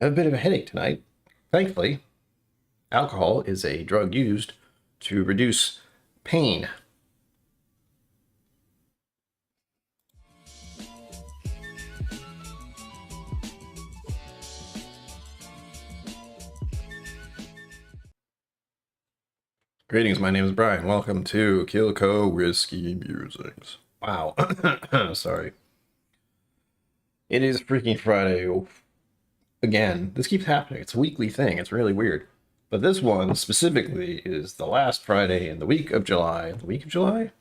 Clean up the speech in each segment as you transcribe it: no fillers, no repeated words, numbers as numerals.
I have a bit of a headache tonight. Thankfully, alcohol is a drug used to reduce pain. Greetings, my name is Brian. Welcome to KillCo Whiskey Musings. Wow. Sorry. It is freaking Friday. Again, this keeps happening. It's a weekly thing. It's really weird. But this one specifically is the last Friday in the week of July. The week of July?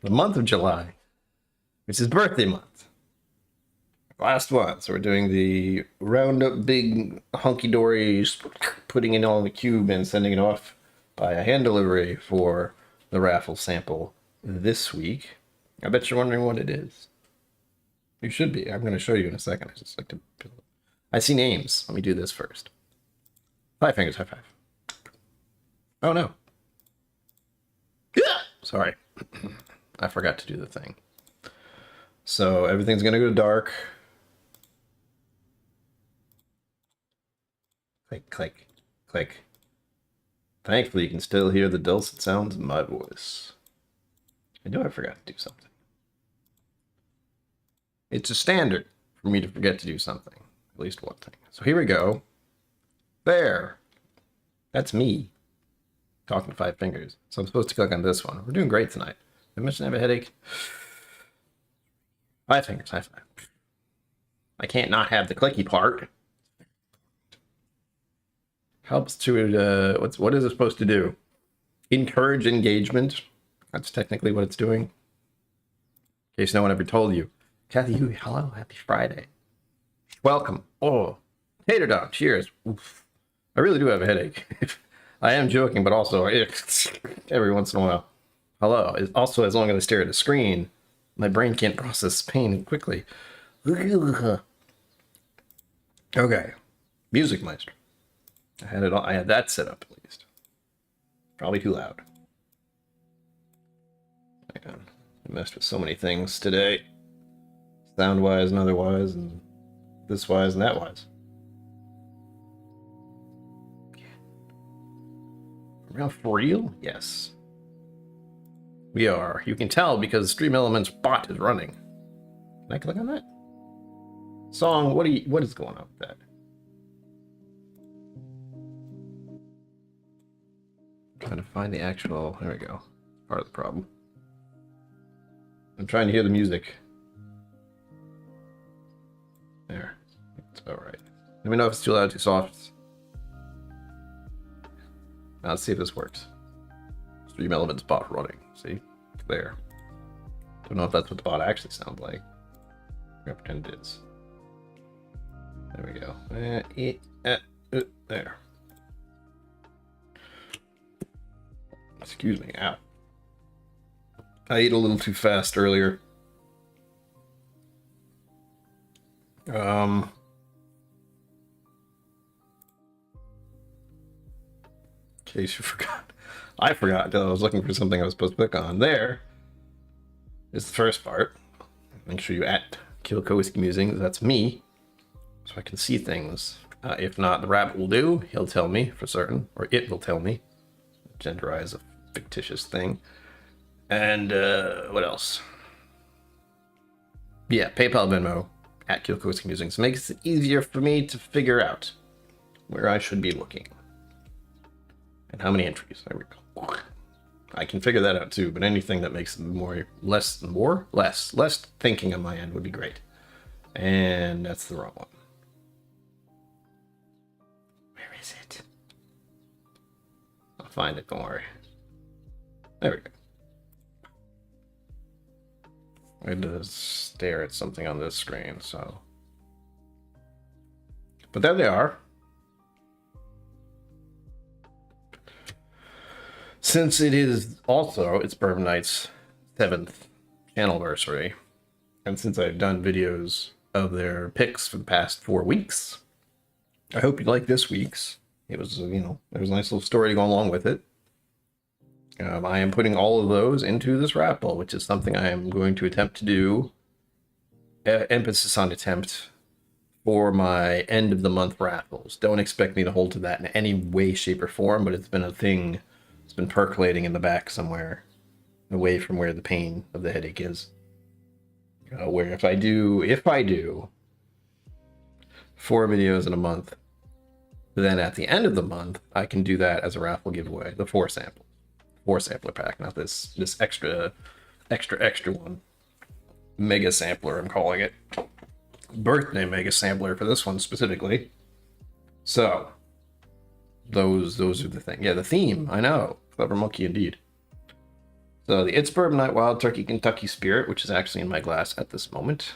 The month of July, which is birthday month. Last one. So we're doing the roundup big hunky dories, putting it all in the cube and sending it off by a hand delivery for the raffle sample this week. I bet you're wondering what it is. You should be. I'm going to show you in a second. I just like to. I see names. Let me do this first. 5 fingers, high five. Oh no. Sorry. I forgot to do the thing. So everything's going to go dark. Click, click, click. Thankfully, you can still hear the dulcet sounds of my voice. I know I forgot to do something. It's a standard for me to forget to do something. At least one thing. So here we go. There. That's me. Talking to 5 fingers. So I'm supposed to click on this one. We're doing great tonight. Did I mention I have a headache? 5 fingers, high five. I can't not have the clicky part. Helps to, what is it supposed to do? Encourage engagement. That's technically what it's doing. In case no one ever told you. Kathy, hello, happy Friday. Welcome. Oh, tater dog, cheers. Oof. I really do have a headache. I am joking, but also every once in a while. Hello. Also, as long as I stare at a screen, my brain can't process pain quickly. Okay. Music Meister. I had it all. I had that set up at least. Probably too loud. I messed with so many things today. Sound wise and otherwise, and this wise and that wise. Are we for real? Yes. We are. You can tell because Stream Elements bot is running. Can I click on that? Song, what is going on with that? Trying to find the actual, there we go. Part of the problem. I'm trying to hear the music. There. That's about right. Let me know if it's too loud, too soft. Now let's see if this works. Stream Elements bot running. See? There. Don't know if that's what the bot actually sounds like. I'm gonna pretend it is. There we go. There. Excuse me. Ow. I ate a little too fast earlier. In case you forgot. I forgot until I was looking for something I was supposed to click on. There is the first part. Make sure you at KillCo Whiskey Musings. That's me. So I can see things. If not, the rabbit will do. He'll tell me for certain. Or it will tell me. Genderize a fictitious thing. And what else? Yeah, PayPal, Venmo at KillCo Whiskey Musings makes it easier for me to figure out where I should be looking and how many entries. There we go. I can figure that out too, but anything that makes less thinking on my end would be great. And that's the wrong one. Where is it? I'll find it, don't worry. There we go. I had to stare at something on this screen, so. But there they are. Since it is also, it's Bourbon Night's 7th channelversary, and since I've done videos of their picks for the past 4 weeks, I hope you like this week's. It was, there was a nice little story to go along with it. I am putting all of those into this raffle, which is something I am going to attempt to do. Emphasis on attempt for my end of the month raffles. Don't expect me to hold to that in any way, shape, or form, but it's been a thing. It's been percolating in the back somewhere, away from where the pain of the headache is. Where if I do 4 videos in a month, then at the end of the month, I can do that as a raffle giveaway. The 4 sampler pack, not this extra one. Mega sampler, I'm calling it. Birthday mega sampler for this one specifically. So those are the thing. Yeah, the theme, I know. Clever monkey indeed. So the It's Bourbon Night Wild Turkey Kentucky Spirit, which is actually in my glass at this moment.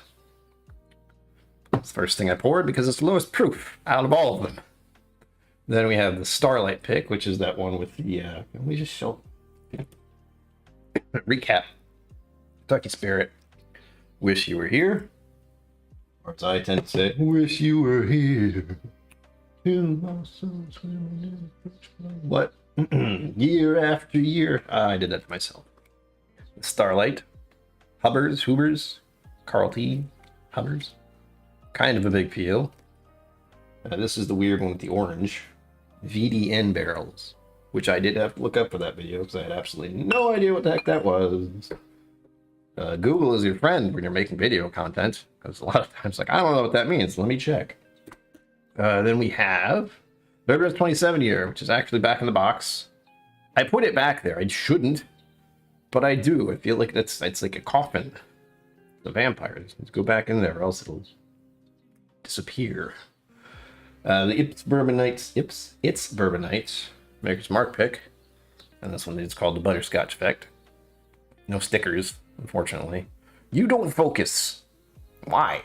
It's the first thing I poured because it's the lowest proof out of all of them. Then we have the Starlight pick, which is that one with the can we just show recap. Kentucky Spirit. Wish you were here. Or as I tend to say, wish you were here. What? Year after year. I did that to myself. Starlight. Hubers. Carl T. Hubbers. Kind of a big peel. This is the weird one with the orange. VDN barrels. Which I did have to look up for that video because I had absolutely no idea what the heck that was. Google is your friend when you're making video content, because a lot of times, like, I don't know what that means. Let me check. Then we have Bourbon's 27 year, which is actually back in the box. I put it back there. I shouldn't, but I do. I feel like it's like a coffin. The vampires. Let's go back in there, or else it'll disappear. The It's Bourbon Nights, Maker's Mark pick, and this one is called the Butterscotch Effect. No stickers, unfortunately. You don't focus. Why?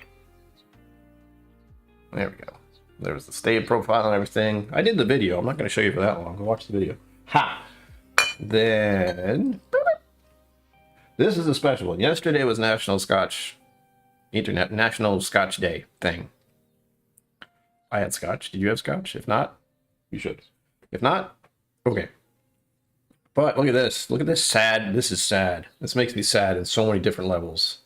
There we go. There's the stay profile and everything. I did the video. I'm not going to show you for that long. Go watch the video. Ha! Then this is a special one. Yesterday was National Scotch Day thing. I had Scotch. Did you have Scotch? If not, you should. If not, okay. But look at this. Look at this sad. This is sad. This makes me sad in so many different levels.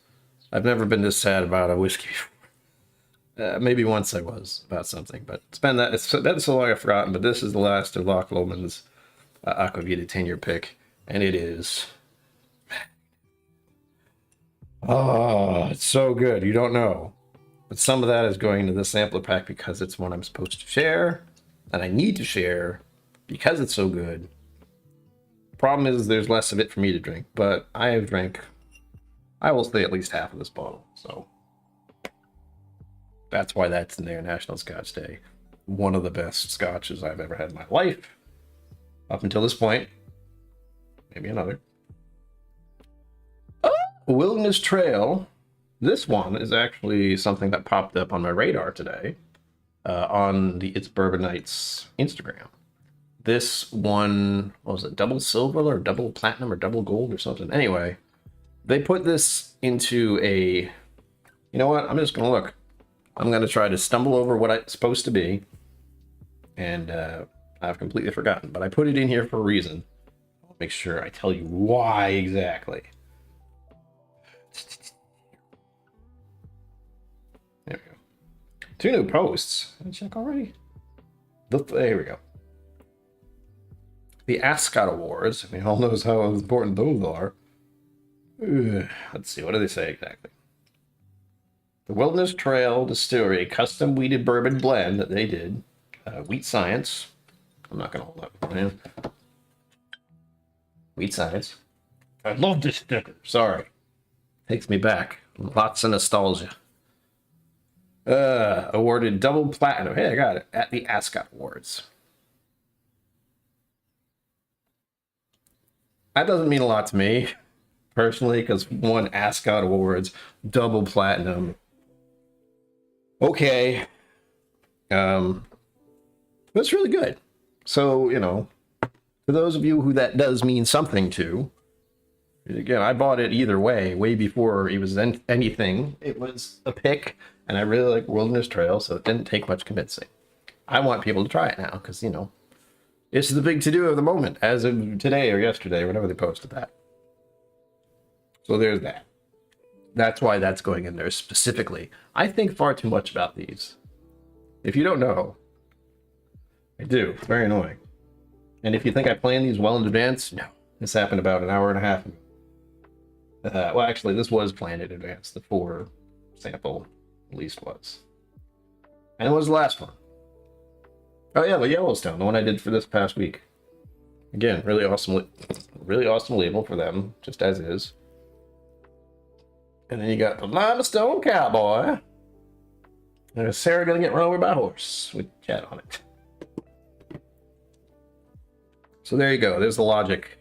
I've never been this sad about a whiskey before. Maybe once I was about something, but it's been that. That's so long I've forgotten. But this is the last of Loch Lomond's Aquavita 10-year pick, and it is. Oh, it's so good. You don't know, but some of that is going into the sampler pack because it's one I'm supposed to share, and I need to share because it's so good. Problem is, there's less of it for me to drink, but I have drank, I will say, at least half of this bottle. So that's why that's in there. National Scotch Day. One of the best scotches I've ever had in my life. Up until this point. Maybe another. Oh, Wilderness Trail. This one is actually something that popped up on my radar today on the It's Bourbon Nights Instagram. This one, what was it, double silver or double platinum or double gold or something? Anyway, they put this into a, you know what, I'm just going to look. I'm going to try to stumble over what it's supposed to be. And I've completely forgotten, but I put it in here for a reason. I'll make sure I tell you why exactly. There we go. 2 new posts. Did I check already? There we go. The Ascot Awards. We all knows how important those are. Let's see, what do they say exactly? The Wilderness Trail Distillery custom wheated bourbon blend that they did. Wheat Science. I'm not going to hold up, man. Wheat Science. I love this sticker. Sorry. Takes me back. Lots of nostalgia. Awarded double platinum. Hey, I got it. At the Ascot Awards. That doesn't mean a lot to me, personally, because won Ascot Awards, double platinum. Okay. That's really good. So, you know, for those of you who that does mean something to, again, I bought it either way before it was anything. It was a pick, and I really like Wilderness Trail, so it didn't take much convincing. I want people to try it now, because, you know, it's the big to-do of the moment, as of today or yesterday, whenever they posted that. So there's that. That's why that's going in there specifically. I think far too much about these. If you don't know, I do. It's very annoying. And if you think I planned these well in advance, no. This happened about an hour and a half ago. Well, actually, this was planned in advance. The 4 sample at least was. And it was the last one. Oh yeah, the Yellowstone, the one I did for this past week. Again, really awesome label for them, just as is. And then you got the Limestone Cowboy. And is Sarah gonna get run over by a horse with cat on it? So there you go. There's the logic.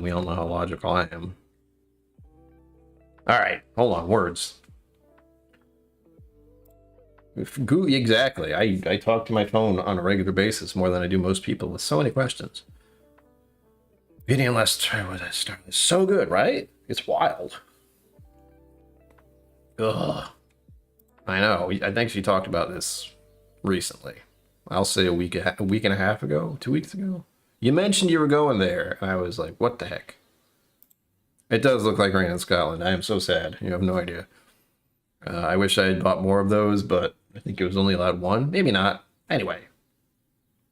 We all know how logical I am. All right, hold on. Words. Exactly. I talk to my phone on a regular basis more than I do most people with so many questions. Video last try was I start. It's so good, right? It's wild. Ugh. I know. I think she talked about this recently. I'll say a week and a half ago, 2 weeks ago. You mentioned you were going there, and I was like, what the heck? It does look like rain in Scotland. I am so sad. You have no idea. I wish I had bought more of those, but I think it was only allowed 1. Maybe not. Anyway,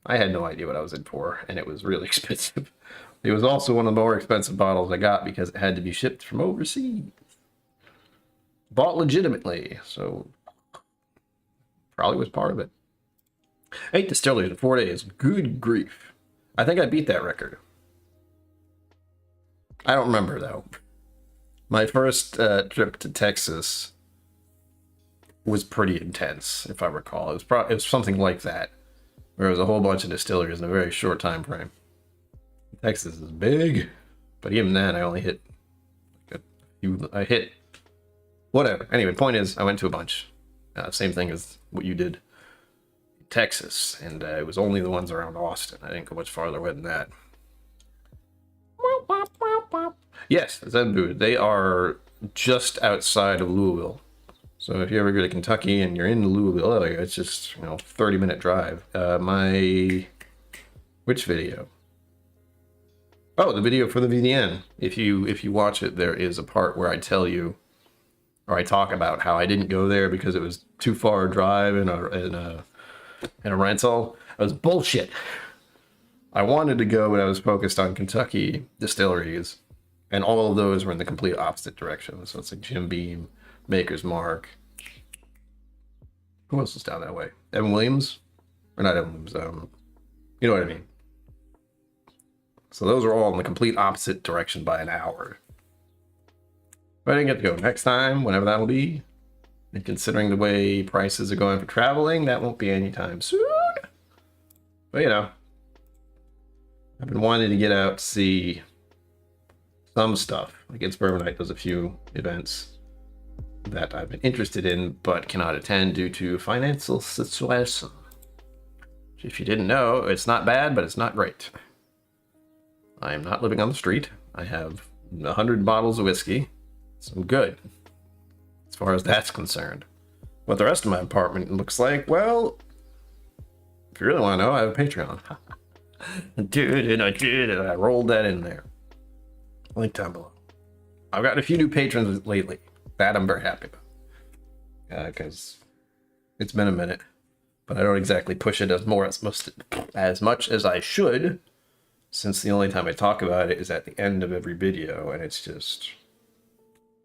I had no idea what I was in for, and it was really expensive. It was also one of the more expensive bottles I got because it had to be shipped from overseas. Bought legitimately, so probably was part of it. 8 distilleries in 4 days. Good grief. I think I beat that record. I don't remember, though. My first trip to Texas was pretty intense, if I recall. It was something like that, where it was a whole bunch of distilleries in a very short time frame. Texas is big, but even then, I only hit whatever. Anyway, point is, I went to a bunch. Same thing as what you did in Texas, and it was only the ones around Austin. I didn't go much farther away than that. Yes, Zenbu. They are just outside of Louisville. So if you ever go to Kentucky and you're in the Louisville area, it's just, 30-minute drive. Which video? Oh, the video for the VDN. If you watch it, there is a part where I tell you, or I talk about how I didn't go there because it was too far a drive in a rental. It was bullshit. I wanted to go, but I was focused on Kentucky distilleries, and all of those were in the complete opposite direction. So it's like Jim Beam, Maker's Mark. Who else is down that way? Evan Williams? Or not Evan Williams. You know what I mean. So those are all in the complete opposite direction by an hour. But I didn't get to go. Next time, whenever that'll be, and considering the way prices are going for traveling, that won't be anytime soon. But I've been wanting to get out to see some stuff. Like It's Bourbon Night does a few events that I've been interested in, but cannot attend due to financial situation. If you didn't know, it's not bad, but it's not great. I am not living on the street. I have 100 bottles of whiskey. So I'm good, as far as that's concerned. What the rest of my apartment looks like, well, if you really want to know, I have a Patreon. I did it. I rolled that in there. Link down below. I've gotten a few new patrons lately. That I'm very happy about. Because it's been a minute. But I don't exactly push it as much as I should, since the only time I talk about it is at the end of every video, and it's just,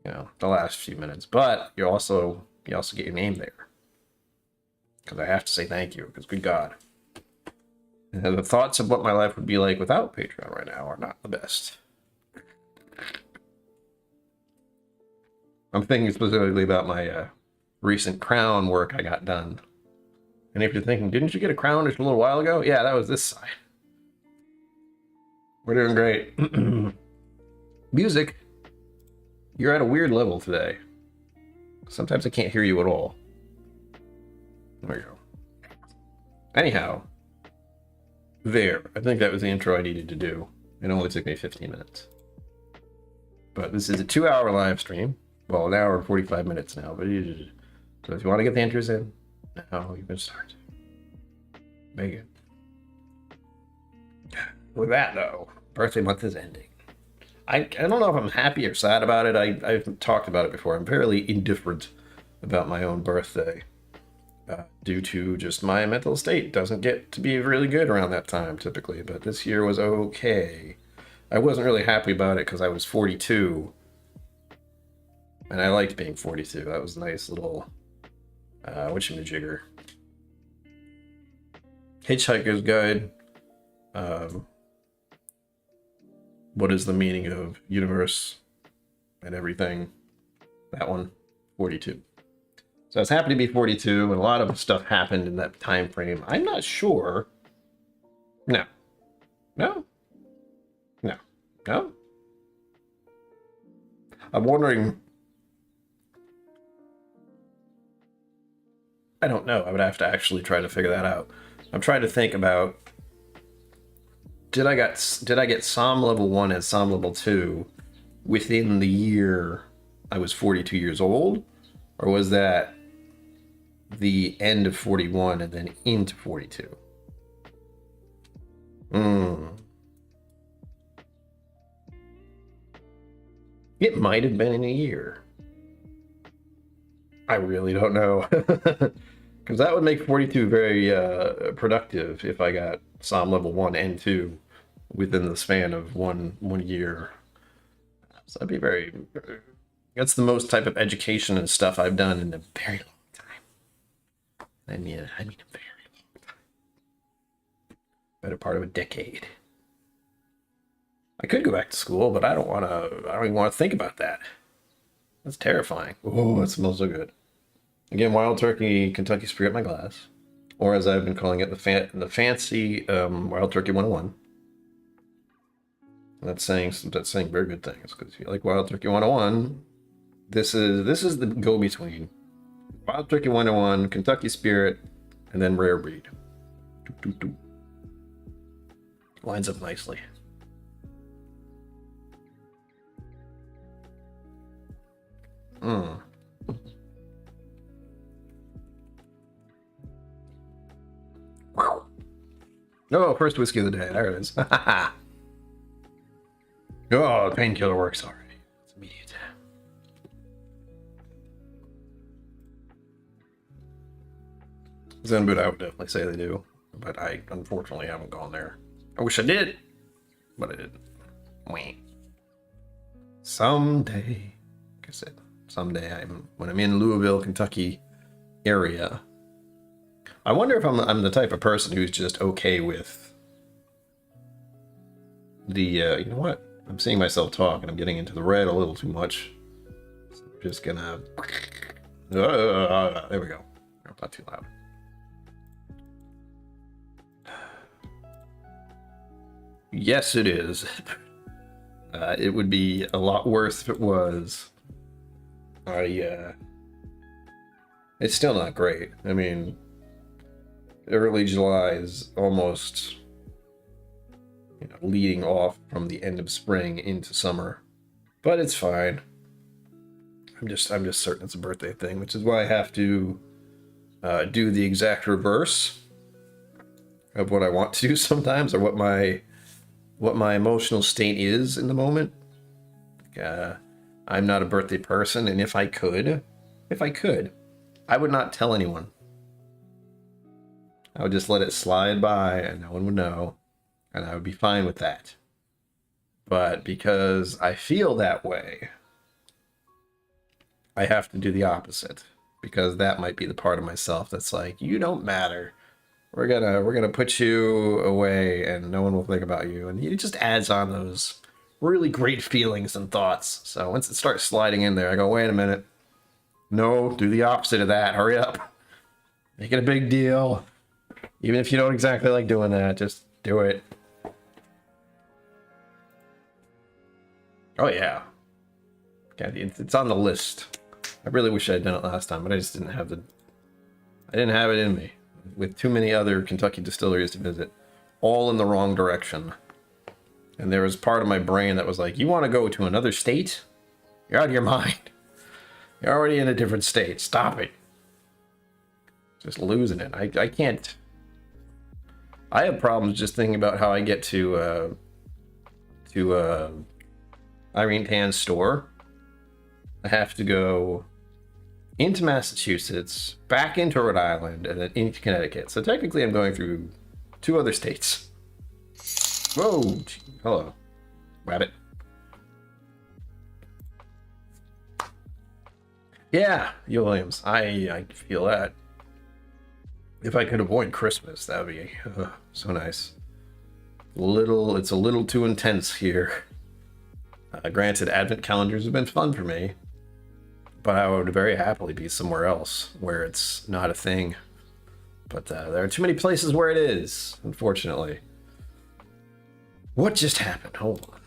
the last few minutes. But you also get your name there. Because I have to say thank you, because good God. And the thoughts of what my life would be like without Patreon right now are not the best. I'm thinking specifically about my recent crown work I got done. And if you're thinking, didn't you get a crown just a little while ago? Yeah, that was this side. We're doing great. Music, you're at a weird level today. Sometimes I can't hear you at all. There you go. Anyhow, I think that was the intro I needed to do. It only took me 15 minutes. But this is a 2-hour live stream. Well, an hour and 45 minutes now. But so if you want to get the intros in, now you can start. Make it. With that, though, birthday month is ending. I don't know if I'm happy or sad about it. I've talked about it before. I'm fairly indifferent about my own birthday. due to just my mental state. Doesn't get to be really good around that time typically, but this year was okay. I wasn't really happy about it because I was 42, and I liked being 42. That was a nice little whatchamajigger. Hitchhiker's Guide. What is the meaning of universe and everything? That one, 42. So I was happy to be 42, and a lot of stuff happened in that time frame. I'm not sure. No. No. No. No. I'm wondering. I don't know. I would have to actually try to figure that out. I'm trying to think about. Did I get Psalm level 1 and Psalm level 2 within the year I was 42 years old? Or was that the end of 41 and then into 42? It might have been in a year. I really don't know. Because that would make 42 very productive if I got Psalm level 1 and 2 within the span of one year. So that'd be very... That's the most type of education and stuff I've done in a very long time. I mean a very long time. Better part of a decade. I could go back to school, but I don't even want to think about that. That's terrifying. Oh, it smells so good. Again, Wild Turkey Kentucky Spirit in my glass. Or as I've been calling it, the fancy Wild Turkey 101. That's saying very good things, because if you like Wild Turkey 101, this is the go-between. Wild Turkey 101, Kentucky Spirit, and then Rare Breed. Lines up nicely. Oh, first whiskey of the day. There it is. Oh, painkiller works already. It's immediate. Zen Buddha, I would definitely say they do, but I unfortunately haven't gone there. I wish I did, but I didn't. Wait. Someday, like I said, someday when I'm in Louisville, Kentucky area. I wonder if I'm the type of person who's just okay with the you know what? I'm seeing myself talk and I'm getting into the red a little too much. So I'm just gonna there we go. Not too loud. Yes, it is. It would be a lot worse if it was. It's still not great. I mean, early July is almost, leading off from the end of spring into summer, but it's fine. I'm just certain it's a birthday thing, which is why I have to do the exact reverse of what I want to do sometimes, or what my emotional state is in the moment. I'm not a birthday person, and if I could, I would not tell anyone. I would just let it slide by and no one would know, and I would be fine with that. But because I feel that way, I have to do the opposite, because that might be the part of myself that's like, you don't matter. We're gonna put you away and no one will think about you. And it just adds on those really great feelings and thoughts. So once it starts sliding in there, I go, wait a minute. No, do the opposite of that. Hurry up. Make it a big deal. Even if you don't exactly like doing that, just do it. Oh yeah. Okay, it's on the list. I really wish I had done it last time, but I just didn't have it in me. With too many other Kentucky distilleries to visit, all in the wrong direction. And there was part of my brain that was like, you want to go to another state? You're out of your mind. You're already in a different state. Stop it. Just losing it. I can't. I have problems just thinking about how I get to Irene Tan's store. I have to go into Massachusetts, back into Rhode Island, and then into Connecticut. So technically I'm going through 2 other states. Whoa! Hello. Rabbit. Yeah, you Williams. I feel that. If I could avoid Christmas, that would be so nice. It's a little too intense here. Granted, Advent calendars have been fun for me, but I would very happily be somewhere else where it's not a thing. But there are too many places where it is, unfortunately. What just happened? Hold on.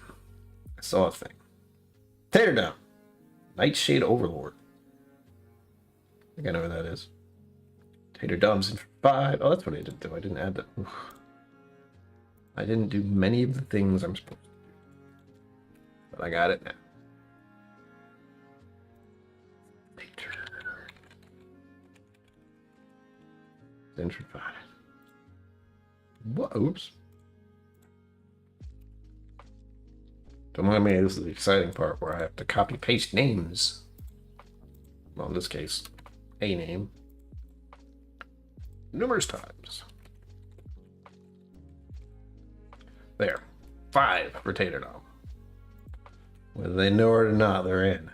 I saw a thing. Tater down. Nightshade Overlord. I think I know what that is. Tater Dubs in 5. Oh, that's what I didn't do. I didn't add that. Oof. I didn't do many of the things I'm supposed to do. But I got it now. Tater. In for 5. What? Oops. Don't mind me, this is the exciting part where I have to copy paste names. Well, in this case, a name. Numerous times. There. 5 for Tater Dom. Whether they know it or not, they're in.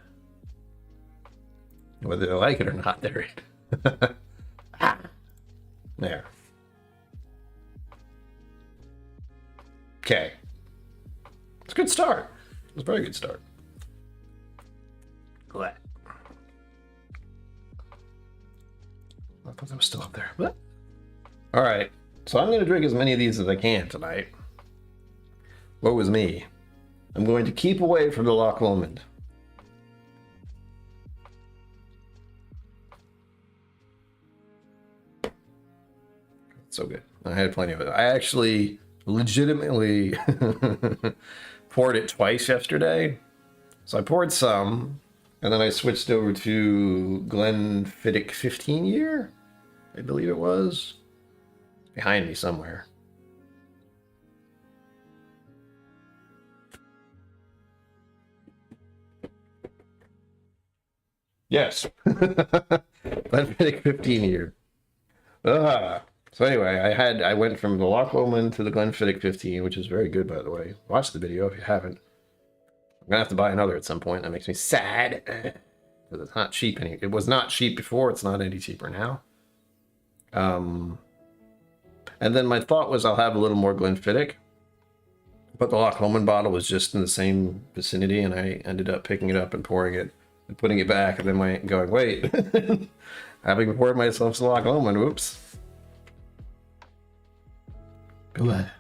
Whether they like it or not, they're in. There. Okay. It's a good start. It's a very good start. Glad. I thought that was still up there. What? All right. So I'm going to drink as many of these as I can tonight. What was me? I'm going to keep away from the Loch Lomond. So good. I had plenty of it. I actually legitimately poured it twice yesterday. So I poured some, and then I switched over to Glenfiddich 15 year, I believe it was. Behind me somewhere. Yes. Glenfiddich 15 year. So anyway, I went from the Loch Lomond to the Glenfiddich 15, which is very good, by the way. Watch the video if you haven't. I'm gonna have to buy another at some point. That makes me sad because it's not cheap any. It was not cheap before. It's not any cheaper now. And then my thought was I'll have a little more Glenfiddich, but the Loch Lomond bottle was just in the same vicinity, and I ended up picking it up and pouring it and putting it back, and then going, wait, having poured myself some Loch Lomond. Whoops. Go ahead.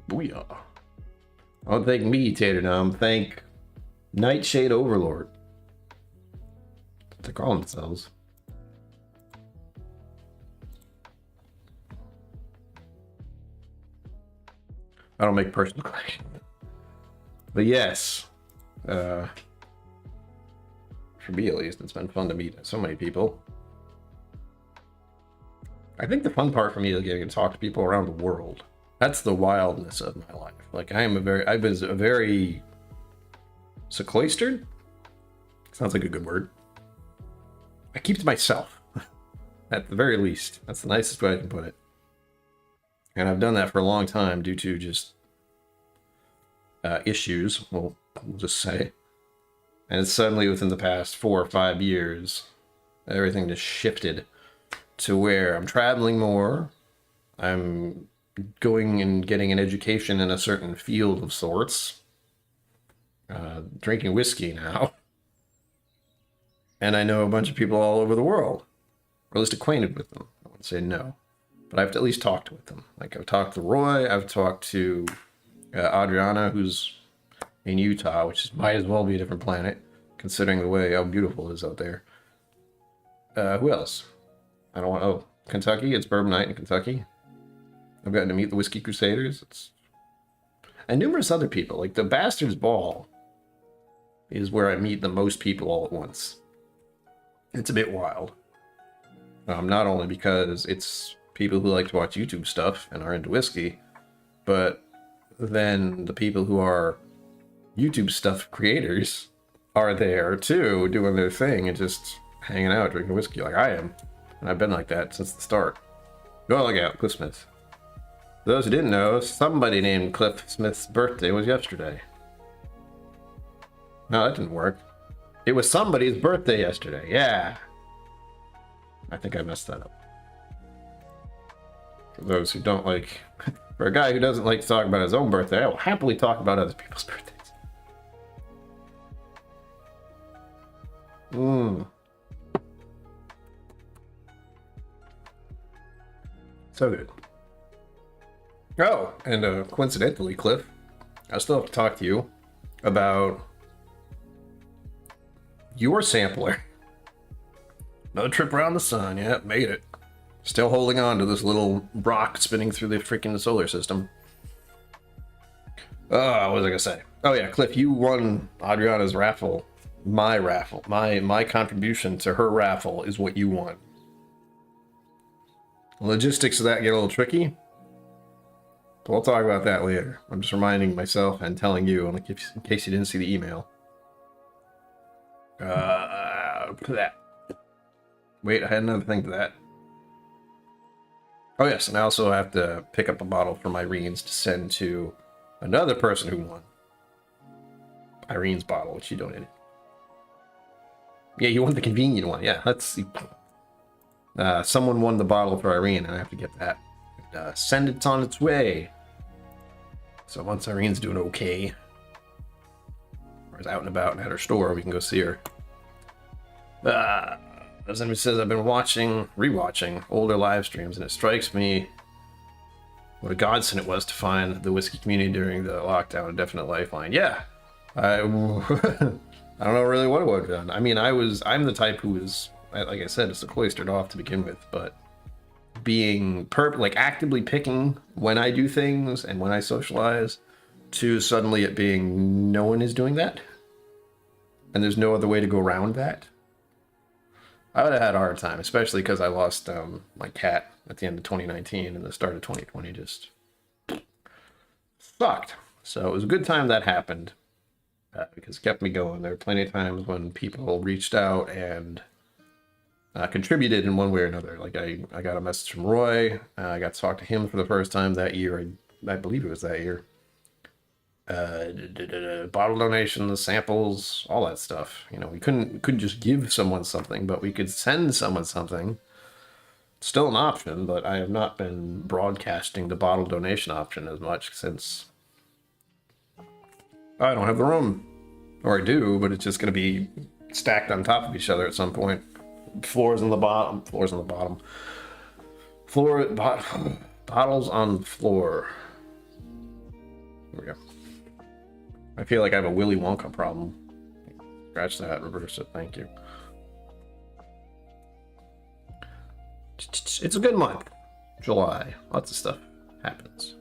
Booyah. Don't thank me, Tater Dom. Thank Nightshade Overlord. That's what they call themselves. I don't make personal claims. But yes. For me, at least, it's been fun to meet so many people. I think the fun part for me is getting to talk to people around the world. That's the wildness of my life. Like, I was a very sequestered. Sounds like a good word. I keep to myself, at the very least. That's the nicest way I can put it. And I've done that for a long time due to just issues, we'll just say. And it's suddenly within the past 4 or 5 years, everything just shifted to where I'm traveling more. I'm going and getting an education in a certain field of sorts. Drinking whiskey now. And I know a bunch of people all over the world. Or at least acquainted with them. I wouldn't say no. But I have to at least talk with them. Like, I've talked to Roy, I've talked to Adriana, who's in Utah, which might as well be a different planet, considering the way how beautiful it is out there. Who else? I don't want. Oh, Kentucky. It's Bourbon Night in Kentucky. I've gotten to meet the Whiskey Crusaders. And numerous other people. Like, the Bastards Ball is where I meet the most people all at once. It's a bit wild. Not only because it's people who like to watch YouTube stuff and are into whiskey, but then the people who are YouTube stuff creators are there too, doing their thing and just hanging out, drinking whiskey like I am. And I've been like that since the start. Go look out, Cliff Smith. For those who didn't know, somebody named Cliff Smith's birthday was yesterday. No, that didn't work. It was somebody's birthday yesterday, yeah. I think I messed that up. For those who don't like... For a guy who doesn't like to talk about his own birthday, I will happily talk about other people's birthdays. So good. Oh, and coincidentally, Cliff, I still have to talk to you about your sampler. Another trip around the sun, yeah, made it. Still holding on to this little rock spinning through the freaking solar system. What was I gonna say? Oh yeah, Cliff, you won Adriana's raffle. My raffle. My contribution to her raffle is what you want. Logistics of that get a little tricky. But we'll talk about that later. I'm just reminding myself and telling you, in case you didn't see the email. That. Wait, I had another thing to that. Oh yes, and I also have to pick up a bottle from Irene's to send to another person who won. Irene's bottle, which she donated. Yeah, you want the convenient one. Yeah, let's see. Someone won the bottle for Irene, and I have to get that. Send it on its way. So once Irene's doing okay, or is out and about and at her store, we can go see her. As anybody says, I've been rewatching older live streams, and it strikes me what a godsend it was to find the whiskey community during the lockdown, a definite lifeline. Yeah, I don't know really what I would have done. I mean, I'm the type who is, like I said, it's cloistered off to begin with, but being actively picking when I do things and when I socialize, to suddenly it being no one is doing that, and there's no other way to go around that. I would have had a hard time, especially because I lost my cat at the end of 2019 and the start of 2020 just sucked. So it was a good time that happened because it kept me going. There were plenty of times when people reached out and contributed in one way or another. Like I got a message from Roy. I got to talk to him for the first time that year. I believe it was that year. Bottle donations, samples, all that stuff. You know, we couldn't just give someone something, but we could send someone something. Still an option, but I have not been broadcasting the bottle donation option as much since I don't have the room. Or I do, but it's just going to be stacked on top of each other at some point. Bottles on the bottom. Bottles on the floor. There we go. I feel like I have a Willy Wonka problem. Scratch that, reverse it, thank you. It's a good month. July. Lots of stuff happens.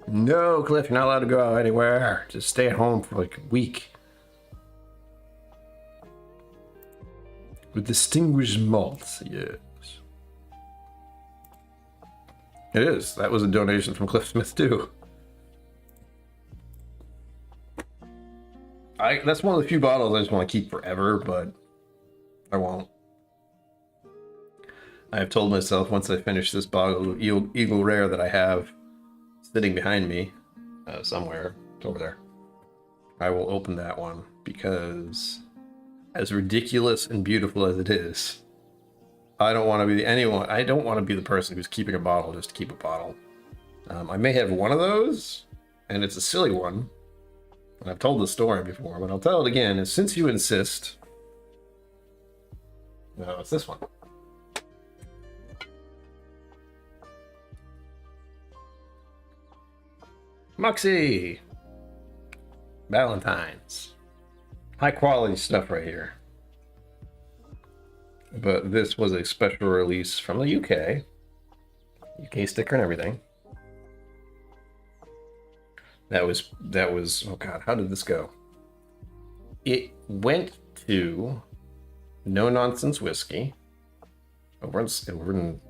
No, Cliff, you're not allowed to go out anywhere. Just stay at home for like a week. With distinguished malts, yes. It is. That was a donation from Cliff Smith too. That's one of the few bottles I just want to keep forever, but I won't. I have told myself once I finish this bottle of Eagle Rare that I have sitting behind me somewhere, it's over there, I will open that one, because as ridiculous and beautiful as it is, I don't want to be I don't want to be the person who's keeping a bottle just to keep a bottle. I may have one of those, and it's a silly one. And I've told the story before, but I'll tell it again. And since you insist, no, it's this one. Moxie! Valentine's. High quality stuff right here. But this was a special release from the UK. UK sticker and everything. That was, oh God, how did this go? It went to No Nonsense Whiskey over in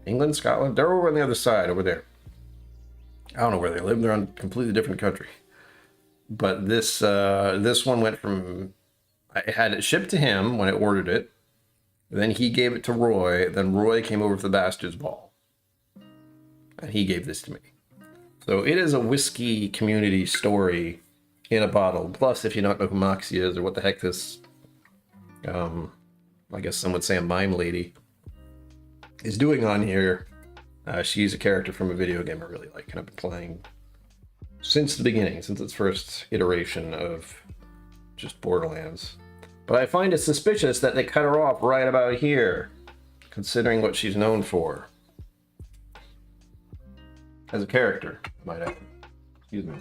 England, Scotland. They're over on the other side, over there. I don't know where they live. They're on a completely different country. But this one went from, I had it shipped to him when I ordered it. Then he gave it to Roy. Then Roy came over for the Bastard's Ball. And he gave this to me. So it is a whiskey community story in a bottle. Plus, if you don't know who Moxie is or what the heck this, I guess some would say a mime lady, is doing on here, she's a character from a video game I really like, and I've been playing since the beginning, since its first iteration of just Borderlands. But I find it suspicious that they cut her off right about here, considering what she's known for. As a character, might I? Excuse me.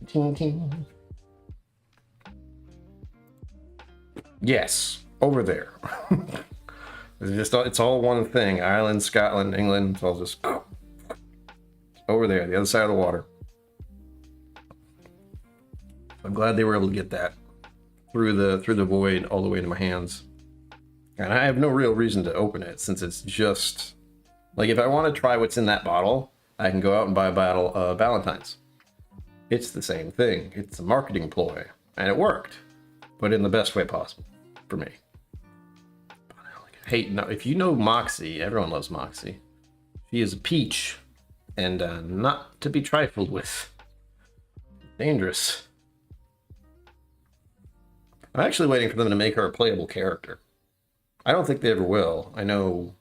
Ting, ting. Yes, over there. It's all one thing. Ireland, Scotland, England, it's all just over there, the other side of the water. I'm glad they were able to get that through the void all the way to my hands. And I have no real reason to open it, since it's just like, if I want to try what's in that bottle, I can go out and buy a bottle of Valentine's. It's the same thing. It's a marketing ploy, and it worked, but in the best way possible for me. Hey, now, if you know Moxie, everyone loves Moxie. She is a peach, and not to be trifled with. Dangerous. I'm actually waiting for them to make her a playable character. I don't think they ever will. I know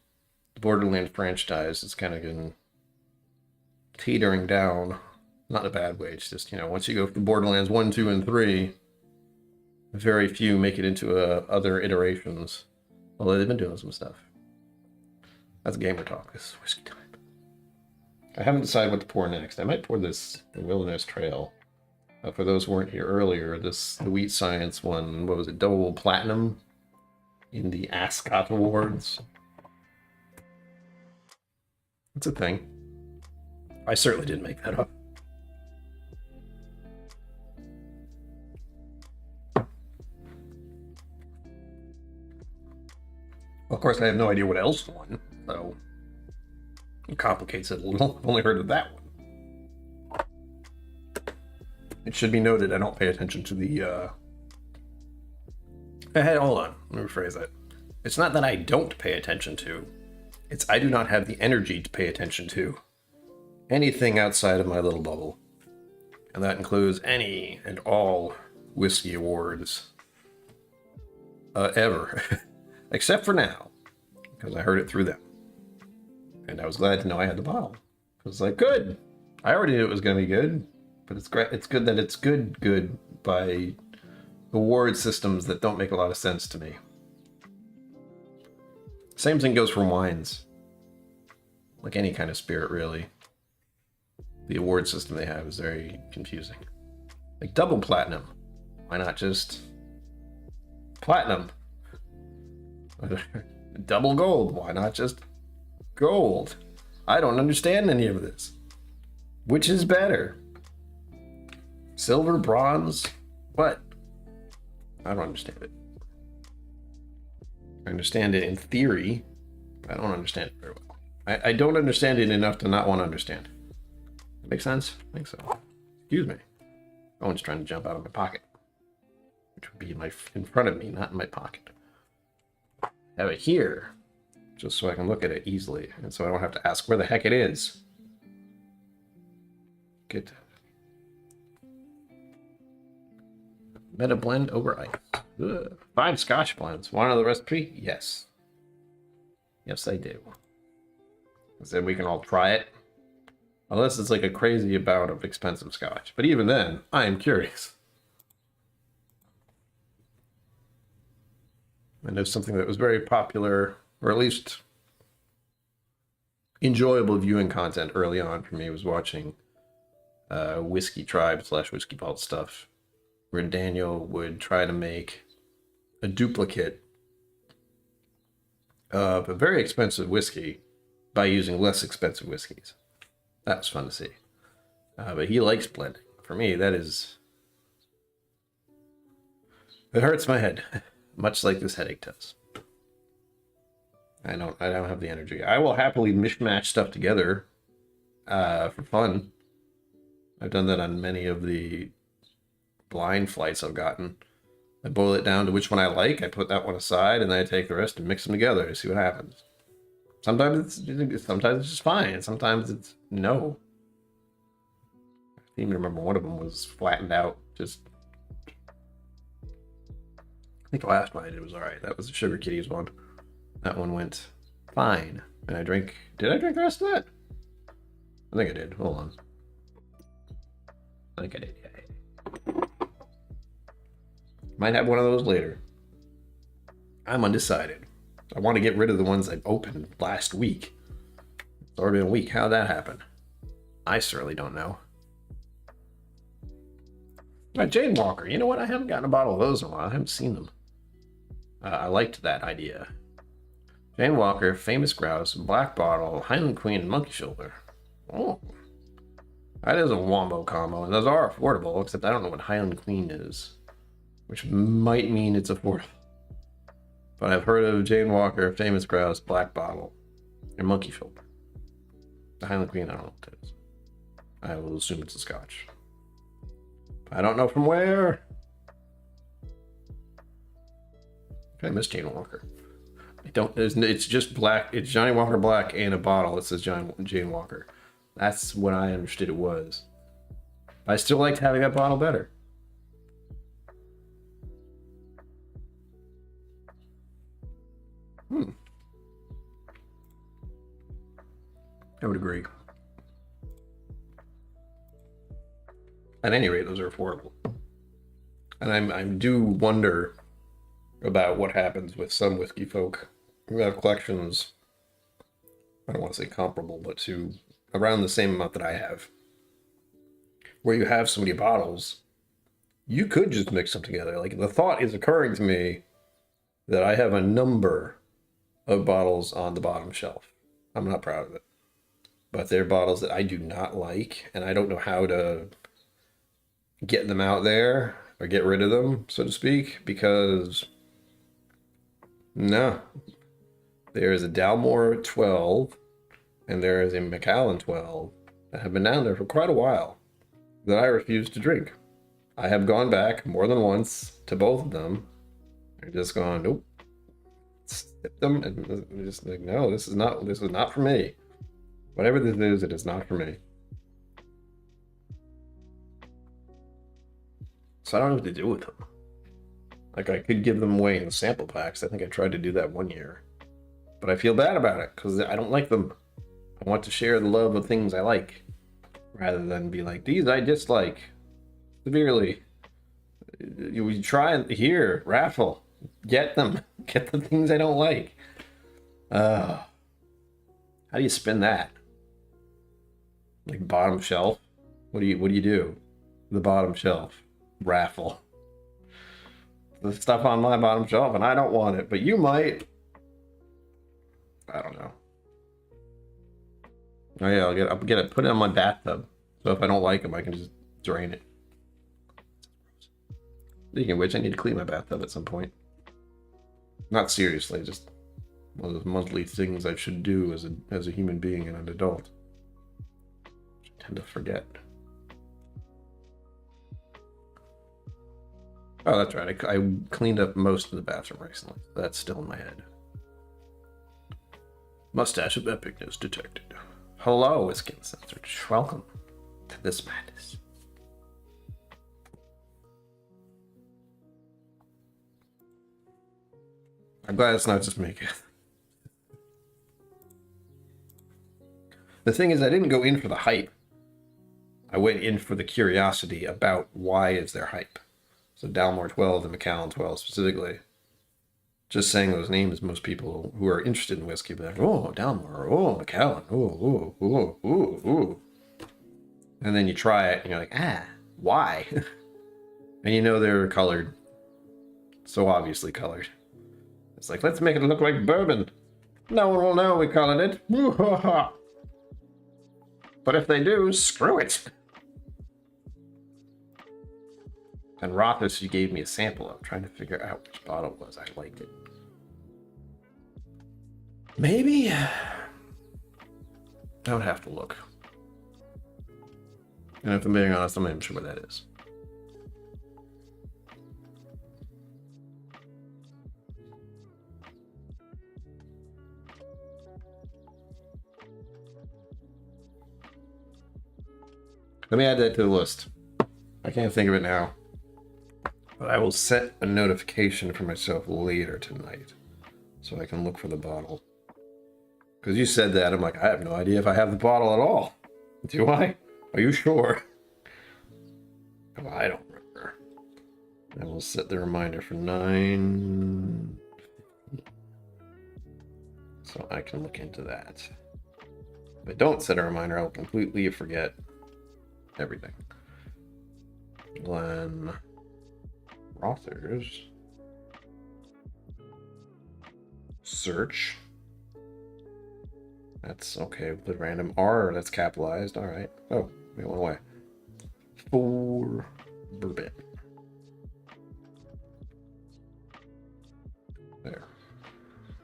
the Borderlands franchise is kind of getting teetering down. Not in a bad way. It's just, once you go through Borderlands 1, 2, and 3, very few make it into other iterations. Although they've been doing some stuff. That's gamer talk. This is whiskey time. I haven't decided what to pour next. I might pour this the Wilderness Trail. For those who weren't here earlier, the Wheat Science one, what was it, double platinum in the Ascot Awards. It's a thing. I certainly didn't make that up. Of course, I have no idea what else won, so it complicates it a little. I've only heard of that one. It should be noted, I don't pay attention to the, Hey, hold on, let me rephrase that. It's not that I don't pay attention to, it's I do not have the energy to pay attention to anything outside of my little bubble. And that includes any and all whiskey awards ever. Except for now, because I heard it through them. And I was glad to know I had the bottle. It was like, good. I already knew it was going to be good, but it's great. It's good that it's good by award systems that don't make a lot of sense to me. Same thing goes for wines. Like any kind of spirit, really. The award system they have is very confusing. Like double platinum. Why not just platinum? Double gold. Why not just gold? I don't understand any of this. Which is better? Silver, bronze? What? I don't understand it. I understand it in theory. I don't understand it very well. I don't understand it enough to not want to understand. That makes sense? I think so. Excuse me. Someone's trying to jump out of my pocket. Which would be in front of me, not in my pocket. Have it here, just so I can look at it easily, and so I don't have to ask where the heck it is. Good. Meta blend over ice. Ugh. 5 Scotch blends. Want another recipe? Yes. Yes, I do. And then we can all try it. Unless it's like a crazy amount of expensive Scotch. But even then, I am curious. I know something that was very popular, or at least enjoyable viewing content early on for me, was watching Whiskey Tribe / Whiskey Vault stuff, where Daniel would try to make a duplicate of a very expensive whiskey by using less expensive whiskeys. That was fun to see. But he likes blending. For me, that is... It hurts my head. Much like this headache does. I don't have the energy. I will happily mishmash stuff together for fun. I've done that on many of the blind flights I've gotten. I boil it down to which one I like. I put that one aside, and then I take the rest and mix them together to see what happens. Sometimes it's just fine. Sometimes it's no. I even remember one of them was flattened out. Just, I think the last one I did was all right. That was the Sugar Kitties one. That one went fine. And I drank. Did I drink the rest of that? I think I did. Hold on. I think I did. Yeah. Might have one of those later. I'm undecided. I want to get rid of the ones I opened last week. It's already been a week. How'd that happen? I certainly don't know. Jane Walker. You know what? I haven't gotten a bottle of those in a while. I haven't seen them. I liked that idea. Jane Walker, Famous Grouse, Black Bottle, Highland Queen, and Monkey Shoulder. Oh. That is a wombo combo, and those are affordable, except I don't know what Highland Queen is. Which might mean it's affordable. But I've heard of Jane Walker, Famous Grouse, Black Bottle, and Monkey Shoulder. The Highland Queen, I don't know what it is. I will assume it's a Scotch. I don't know from where. I miss Jane Walker. I don't. It's just black. It's Johnny Walker Black and a bottle. It says Jane Walker. That's what I understood it was. I still liked having that bottle better. I would agree. At any rate, those are affordable. And I do wonder about what happens with some whiskey folk who have collections, I don't want to say comparable, but to around the same amount that I have, where you have so many bottles, you could just mix them together. Like, the thought is occurring to me that I have a number of bottles on the bottom shelf. I'm not proud of it. But they're bottles that I do not like, and I don't know how to get them out there or get rid of them, so to speak, because no. There is a Dalmore 12 and there is a Macallan 12 that have been down there for quite a while that I refuse to drink. I have gone back more than once to both of them. I've just gone, nope. Sip them and just like, no, this is not for me. Whatever this is, it is not for me. So I don't know what to do with them. Like, I could give them away in sample packs. I think I tried to do that one year. But I feel bad about it because I don't like them. I want to share the love of things I like rather than be like, these I dislike severely. You try here, Raffle. Get them. Get the things I don't like. How do you spin that? Like bottom shelf? What do you do? The bottom shelf. Raffle. The stuff on my bottom shelf, and I don't want it, but you might. I don't know. Oh yeah, I'll get it. Put it in my bathtub. So if I don't like them, I can just drain it. Speaking of which, I need to clean my bathtub at some point. Not seriously, just one of those monthly things I should do as a human being and an adult. I tend to forget. Oh, that's right. I cleaned up most of the bathroom recently. That's still in my head. Mustache of epicness detected. Hello, Whiskey Musings. Welcome to this madness. I'm glad it's not just me. The thing is, I didn't go in for the hype. I went in for the curiosity about why is there hype. So Dalmore 12 and Macallan 12 specifically. Just saying those names, most people who are interested in whiskey be like, oh, Dalmore, oh, Macallan, oh, oh, oh, oh, oh. And then you try it and you're like, why? And you know they're colored. So obviously colored. It's like, let's make it look like bourbon. No one will know we colored it. But if they do, screw it. And Rothus, you gave me a sample. I'm trying to figure out which bottle it was. I liked it. Maybe? I would have to look. And if I'm being honest, I'm not even sure what that is. Let me add that to the list. I can't think of it now. But I will set a notification for myself later tonight so I can look for the bottle. Because you said that, I'm like, I have no idea if I have the bottle at all. Do I? Are you sure? Oh, I don't remember. I will set the reminder for 9. So I can look into that. If I don't set a reminder, I'll completely forget everything. Glenn Rothers. Search. That's okay with random R, that's capitalized. All right. Oh, it went away. For Bourbon. There.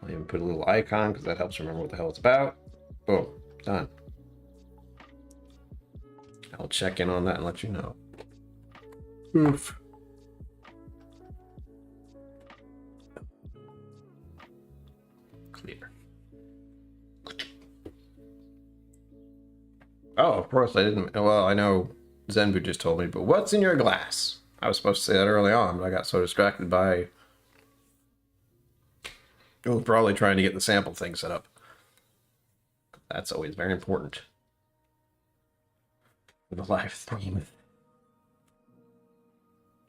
I'll even put a little icon because that helps remember what the hell it's about. Boom. Done. I'll check in on that and let you know. Oof. Clear. Oh, of course I didn't. Well, I know Zenbu just told me, but what's in your glass? I was supposed to say that early on, but I got so distracted by probably trying to get the sample thing set up. That's always very important for the live stream.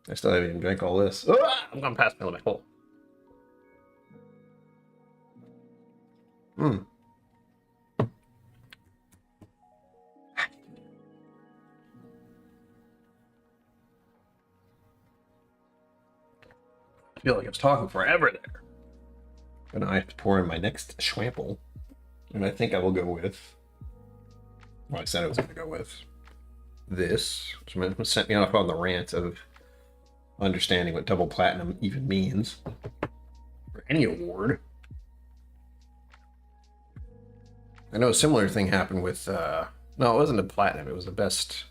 I still haven't even drank all this. Ah, I'm going past my limit. Hold. I feel like I was talking forever there. And I have to pour in my next Schwample. And I think I will go with, well, I said I was going to go with this, which sent me off on the rant of understanding what double platinum even means for any award. I know a similar thing happened with, no, it wasn't a platinum. It was the best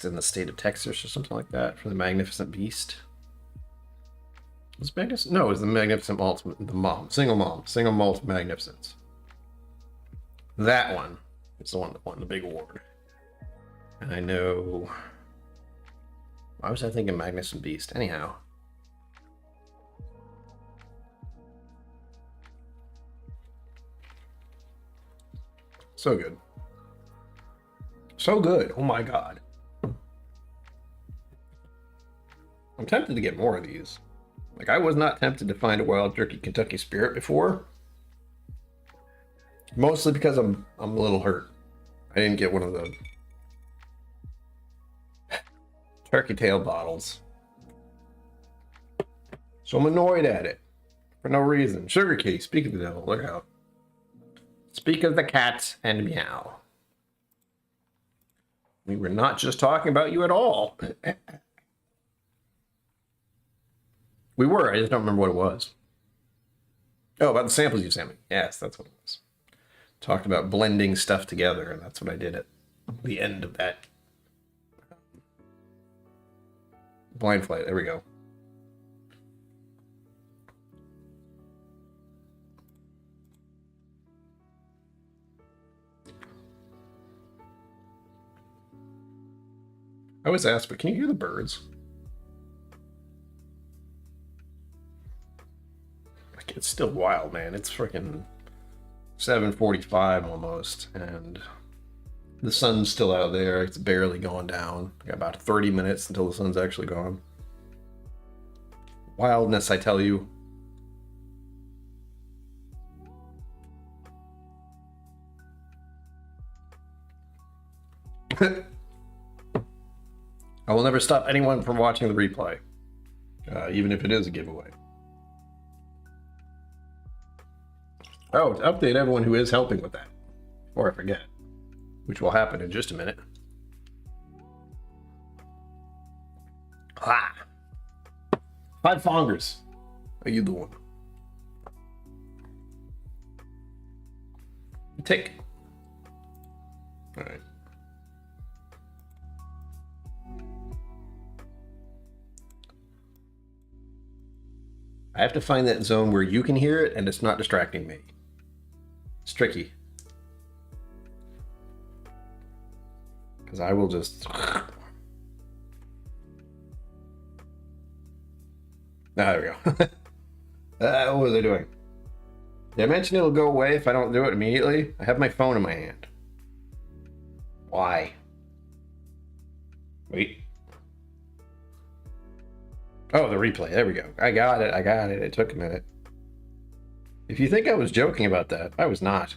in the state of Texas or something like that for the Magnificent Beast. Was it Magnificent? No, it was the Magnificent Malt, single malt Magnificence. That one is the one that won the big award. And I know, why was I thinking Magnificent Beast? Anyhow. So good. So good. Oh my god. I'm tempted to get more of these. Like, I was not tempted to find a Wild Turkey Kentucky Spirit before. Mostly because I'm a little hurt. I didn't get one of the turkey tail bottles. So I'm annoyed at it. For no reason. Sugar Kitty, speak of the devil. Look out. Speak of the cat and meow. We were not just talking about you at all. We were, I just don't remember what it was. Oh, about the samples you sent me. Yes, that's what it was. Talked about blending stuff together, and that's what I did at the end of that. Blind flight, there we go. I always ask, but can you hear the birds? Like, it's still wild, man. It's freaking 7:45 almost, and the sun's still out there. It's barely going down. I got about 30 minutes until the sun's actually gone. Wildness, I tell you. I will never stop anyone from watching the replay, even if it is a giveaway. Oh, to update everyone who is helping with that, before I forget, which will happen in just a minute. Ha! 5 fongers. Are you the one? Take. All right. I have to find that zone where you can hear it and it's not distracting me. It's tricky. Because I will just... there we go. What was I doing? Did I mention it'll go away if I don't do it immediately? I have my phone in my hand. Why? Wait. Oh, the replay. There we go. I got it. I got it. It took a minute. If you think I was joking about that, I was not.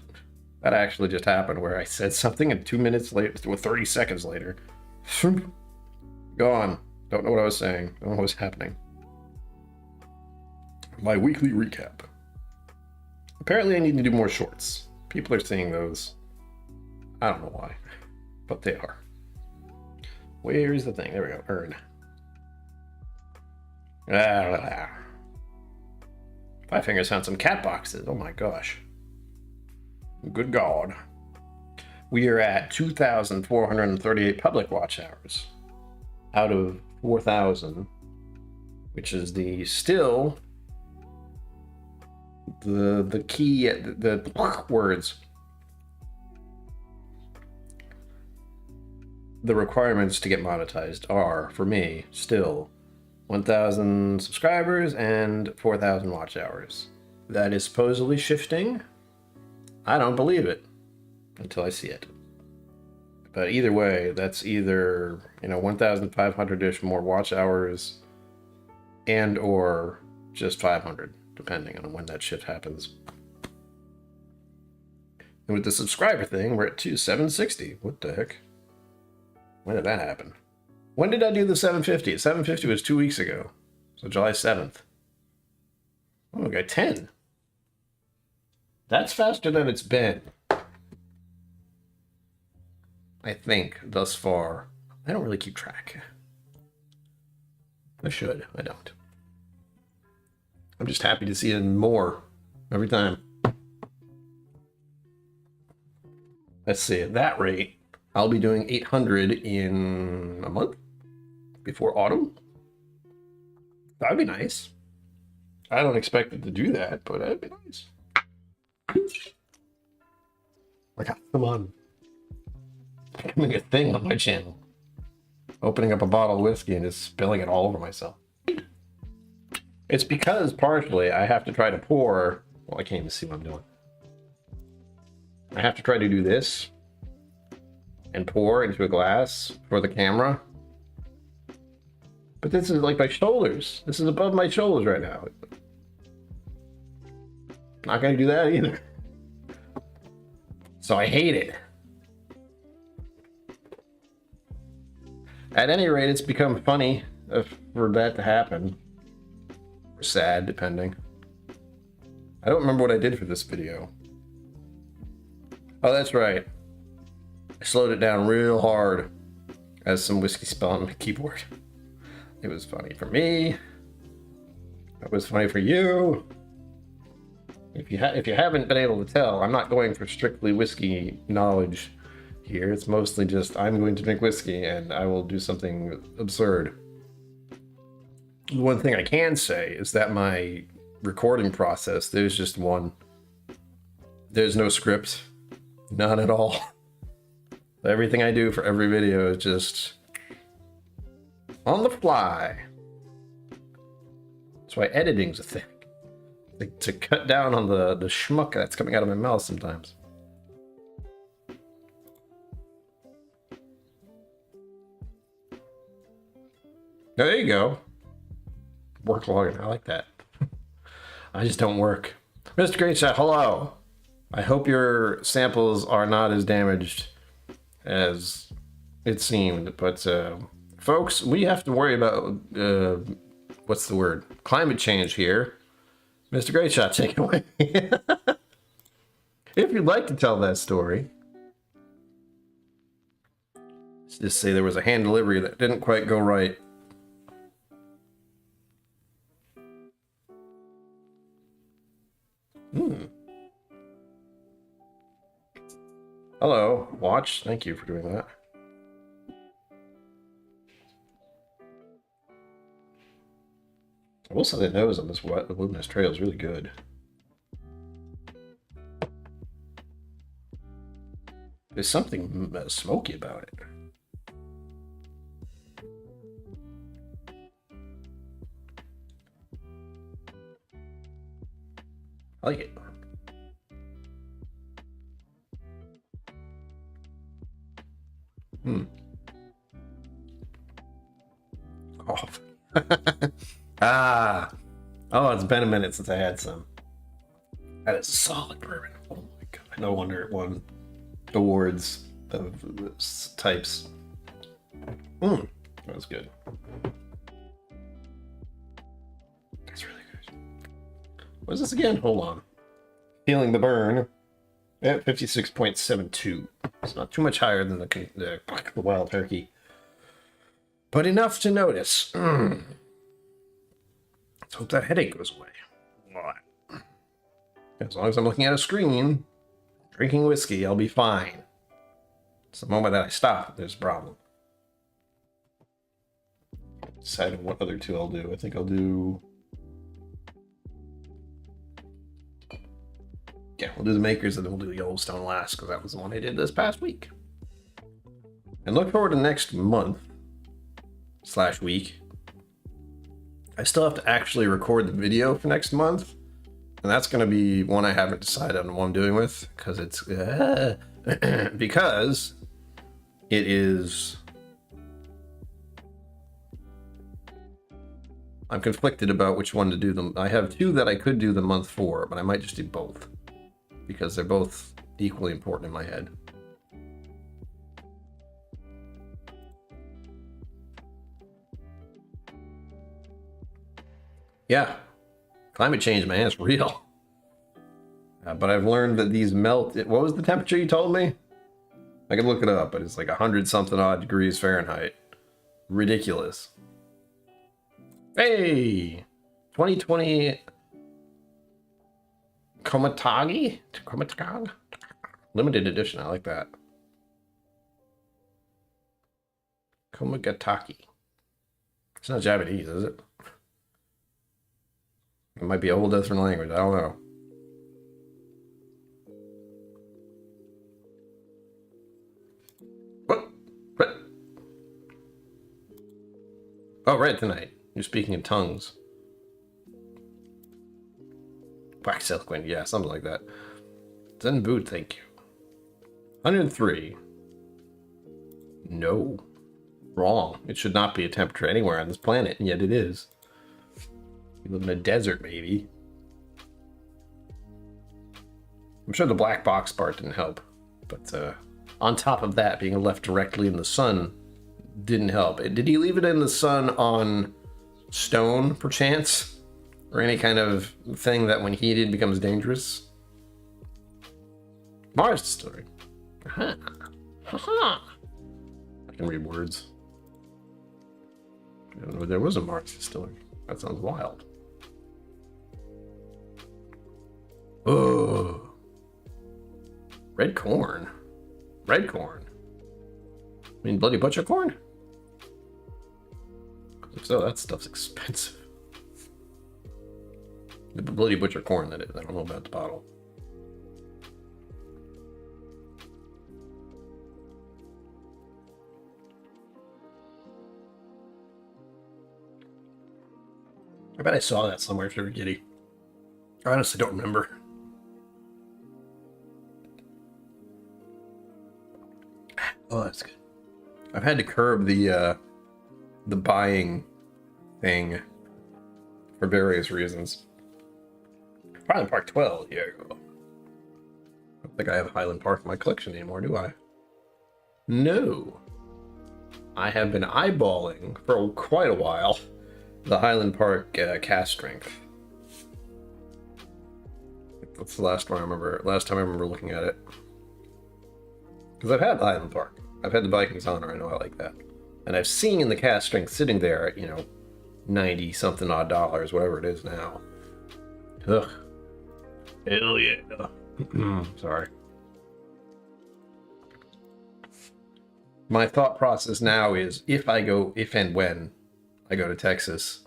That actually just happened where I said something and 2 minutes later, or 30 seconds later, gone. Don't know what I was saying. Don't know what was happening. My weekly recap. Apparently I need to do more shorts. People are seeing those. I don't know why, but they are. Where is the thing? There we go. Earn. Five Fingers found some cat boxes. Oh my gosh. Good God. We are at 2,438 public watch hours out of 4,000, which is the still the key, the words. The requirements to get monetized are, for me, still 1,000 subscribers and 4,000 watch hours. That is supposedly shifting. I don't believe it until I see it. But either way, that's either, 1,500-ish more watch hours and or just 500, depending on when that shift happens. And with the subscriber thing, we're at 760. What the heck? When did that happen? When did I do the 750? 750 was 2 weeks ago. So July 7th. Oh, we got 10. That's faster than it's been. I think, thus far. I don't really keep track. I should. I don't. I'm just happy to see it more every time. Let's see, at that rate, I'll be doing 800 in a month before autumn. That'd be nice. I don't expect it to do that, but that'd be nice. Like, come on. Becoming a thing on my channel. Opening up a bottle of whiskey and just spilling it all over myself. It's because, partially, I have to try to pour... Well, I can't even see what I'm doing. I have to try to do this and pour into a glass for the camera. But this is like my shoulders. This is above my shoulders right now. Not going to do that either. So I hate it. At any rate, it's become funny for that to happen. Or sad, depending. I don't remember what I did for this video. Oh, that's right. I slowed it down real hard as some whiskey spell on my keyboard. It was funny for me. It was funny for you. If you haven't been able to tell, I'm not going for strictly whiskey knowledge here. It's mostly just I'm going to drink whiskey and I will do something absurd. The one thing I can say is that my recording process, there's just one. There's no script. None at all. Everything I do for every video is just on the fly. That's why editing's a thing. Like, to cut down on the schmuck that's coming out of my mouth sometimes. There you go. Work logging. I like that. I just don't work. Mr. Great Shot, hello. I hope your samples are not as damaged as it seemed, but folks, we have to worry about what's the word? Climate change here. Mr. Great Shot, take it away. If you'd like to tell that story, let's just say there was a hand delivery that didn't quite go right. Hello, watch. Thank you for doing that. I will say the nose on this Wilderness Trail is really good. There's something smoky about it. I like it. Cough. Oh, it's been a minute since I had some. That is a solid bourbon. Oh my god. No wonder it won awards of types. That was good. That's really good. What is this again? Hold on. Feeling the burn at 56.72. It's not too much higher than the Wild Turkey, but enough to notice. Let's hope that headache goes away. As long as I'm looking at a screen, drinking whiskey, I'll be fine. It's the moment that I stop, there's a problem. Deciding what other two I'll do. I think I'll do... Yeah, we'll do the Makers and then we'll do Yellowstone last, because that was the one I did this past week. And look forward to next month / week. I still have to actually record the video for next month. And that's going to be one I haven't decided on what I'm doing with, because it's... because it is... I'm conflicted about which one to do them. I have two that I could do the month for, but I might just do both, because they're both equally important in my head. Yeah. Climate change, man, it's real. But I've learned that these melt... What was the temperature you told me? I could look it up, but it's like 100-something odd degrees Fahrenheit. Ridiculous. Hey! 2020... Komatagi? Limited edition, I like that. Komagataki. It's not Japanese, is it? It might be a whole different language. I don't know. What? Oh, right, tonight. You're speaking in tongues. Wax eloquent, yeah, something like that. Zen boot, thank you. 103. No. Wrong. It should not be a temperature anywhere on this planet, and yet it is. You live in a desert, maybe. I'm sure the black box part didn't help. But on top of that, being left directly in the sun didn't help. Did he leave it in the sun on stone, perchance? Or any kind of thing that when heated becomes dangerous? Mars Distillery. Aha. Aha. I can read words. I don't know if there was a Mars Distillery. That sounds wild. Oh. Red corn. Red corn. I mean, bloody butcher corn? If so, that stuff's expensive. The bloody butcher corn, that is. I don't know about the bottle. I bet I saw that somewhere if you were giddy. I honestly don't remember. Oh, that's good. I've had to curb the buying thing for various reasons. Highland Park 12, here you go. I don't think I have Highland Park in my collection anymore, do I? No. I have been eyeballing for quite a while the Highland Park cast strength. That's the last time I remember looking at it. Because I've had Highland Park. I've had the Vikings Honor, I know I like that. And I've seen the cast strength sitting there at, 90 something odd dollars, whatever it is now. Ugh. Hell yeah. Sorry. My thought process now is if and when I go to Texas,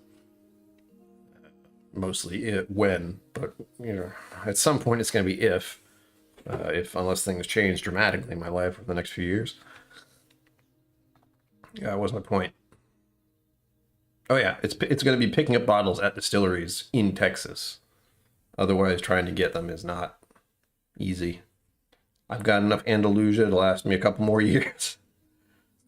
mostly when, but you know, at some point it's going to be if unless things change dramatically in my life over the next few years. Yeah, that was my point. Oh yeah, it's going to be picking up bottles at distilleries in Texas. Otherwise, trying to get them is not easy. I've got enough Andalusia to last me a couple more years.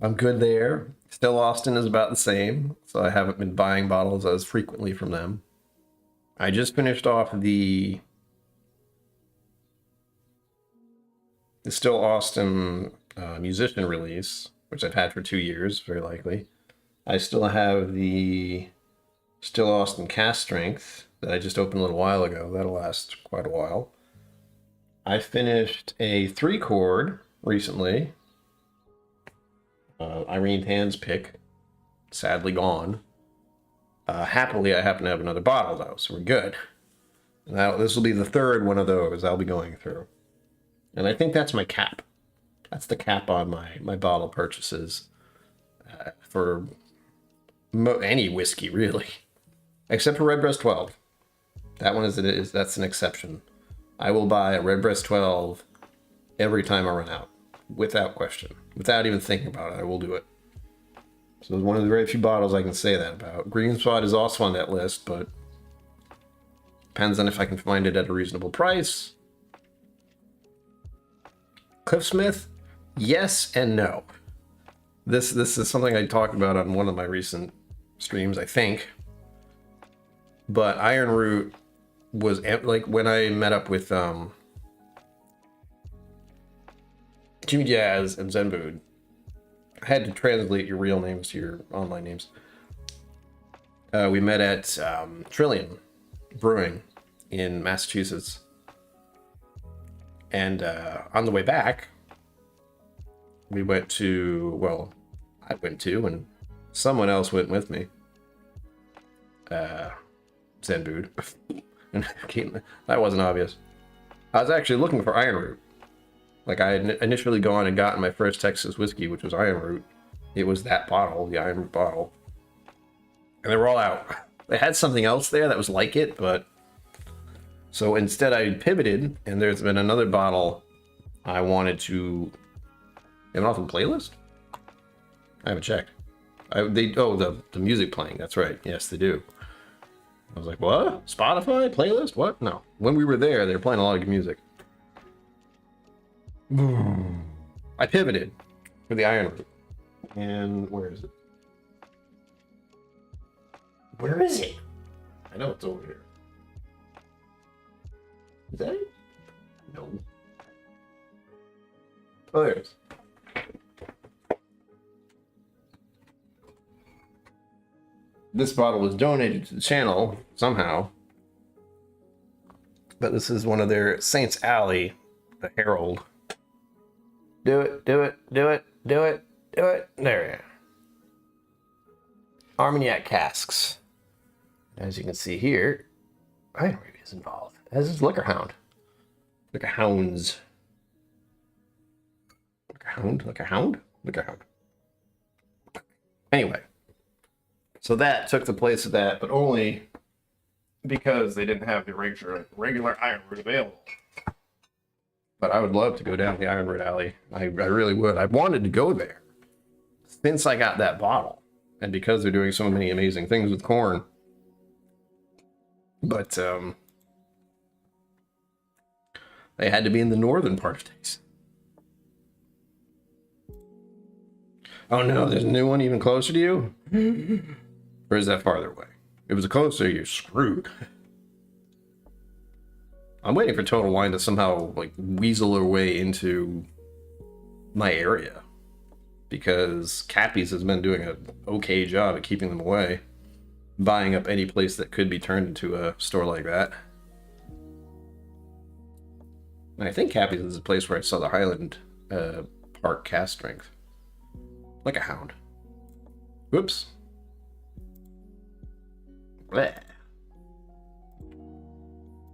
I'm good there. Still, Austin is about the same, so I haven't been buying bottles as frequently from them. I just finished off the Still Austin musician release, which I've had for 2 years, very likely. I still have the Still Austin Cask Strength that I just opened a little while ago. That'll last quite a while. I finished a 3-chord recently. Irene Tan's pick, sadly gone. Happily, I happen to have another bottle though, so we're good. Now this will be the 3rd one of those I'll be going through, and I think that's my cap. That's the cap on my bottle purchases for any whiskey really, except for Redbreast 12. That one that's an exception. I will buy a Redbreast 12 every time I run out, without question. Without even thinking about it, I will do it. So it's one of the very few bottles I can say that about. Green Spot is also on that list, but depends on if I can find it at a reasonable price. Cliffsmith, yes and no. This is something I talked about on one of my recent streams, I think. But Iron Root was like when I met up with Jimmy Jazz and Zenbood. I had to translate your real names to your online names. We met at Trillium Brewing in Massachusetts. And on the way back, we went to, well, I went to, and someone else went with me. Zenbood. And that wasn't obvious. I was actually looking for Iron Root. Like, I had initially gone and gotten my first Texas whiskey, which was Iron Root. It was that bottle, the Iron Root bottle. And they were all out. They had something else there that was like it, but... So instead I pivoted, and there's been another bottle I wanted to... They have an awesome playlist? I haven't checked. The music playing, that's right. Yes, they do. I was like, what? Spotify? Playlist? What? No. When we were there, they were playing a lot of good music. I pivoted for the Iron Root. And where is it? Where is it? I know it's over here. Is that it? No. Oh, there it is. This bottle was donated to the channel somehow. But this is one of their Saints Alley, the Herald. Do it, do it, do it, do it, do it. There we go. Armagnac casks. As you can see here, Iron Root is involved. As is Liquor Hound. Liquor Hounds. Liquor Hound? Liquor Hound? Liquor Hound. Anyway. So that took the place of that, but only because they didn't have the regular Iron Root available. But I would love to go down the Iron Root Alley. I really would. I wanted to go there since I got that bottle. And because they're doing so many amazing things with corn. But they had to be in the northern part of Texas. Oh no, there's a new one even closer to you? Or is that farther away? If it was closer, you're screwed. I'm waiting for Total Wine to somehow like weasel their way into my area, because Cappy's has been doing an okay job at keeping them away, buying up any place that could be turned into a store like that. And I think Cappy's is a place where I saw the Highland Park Cask Strength. Like a hound. Whoops. Blech.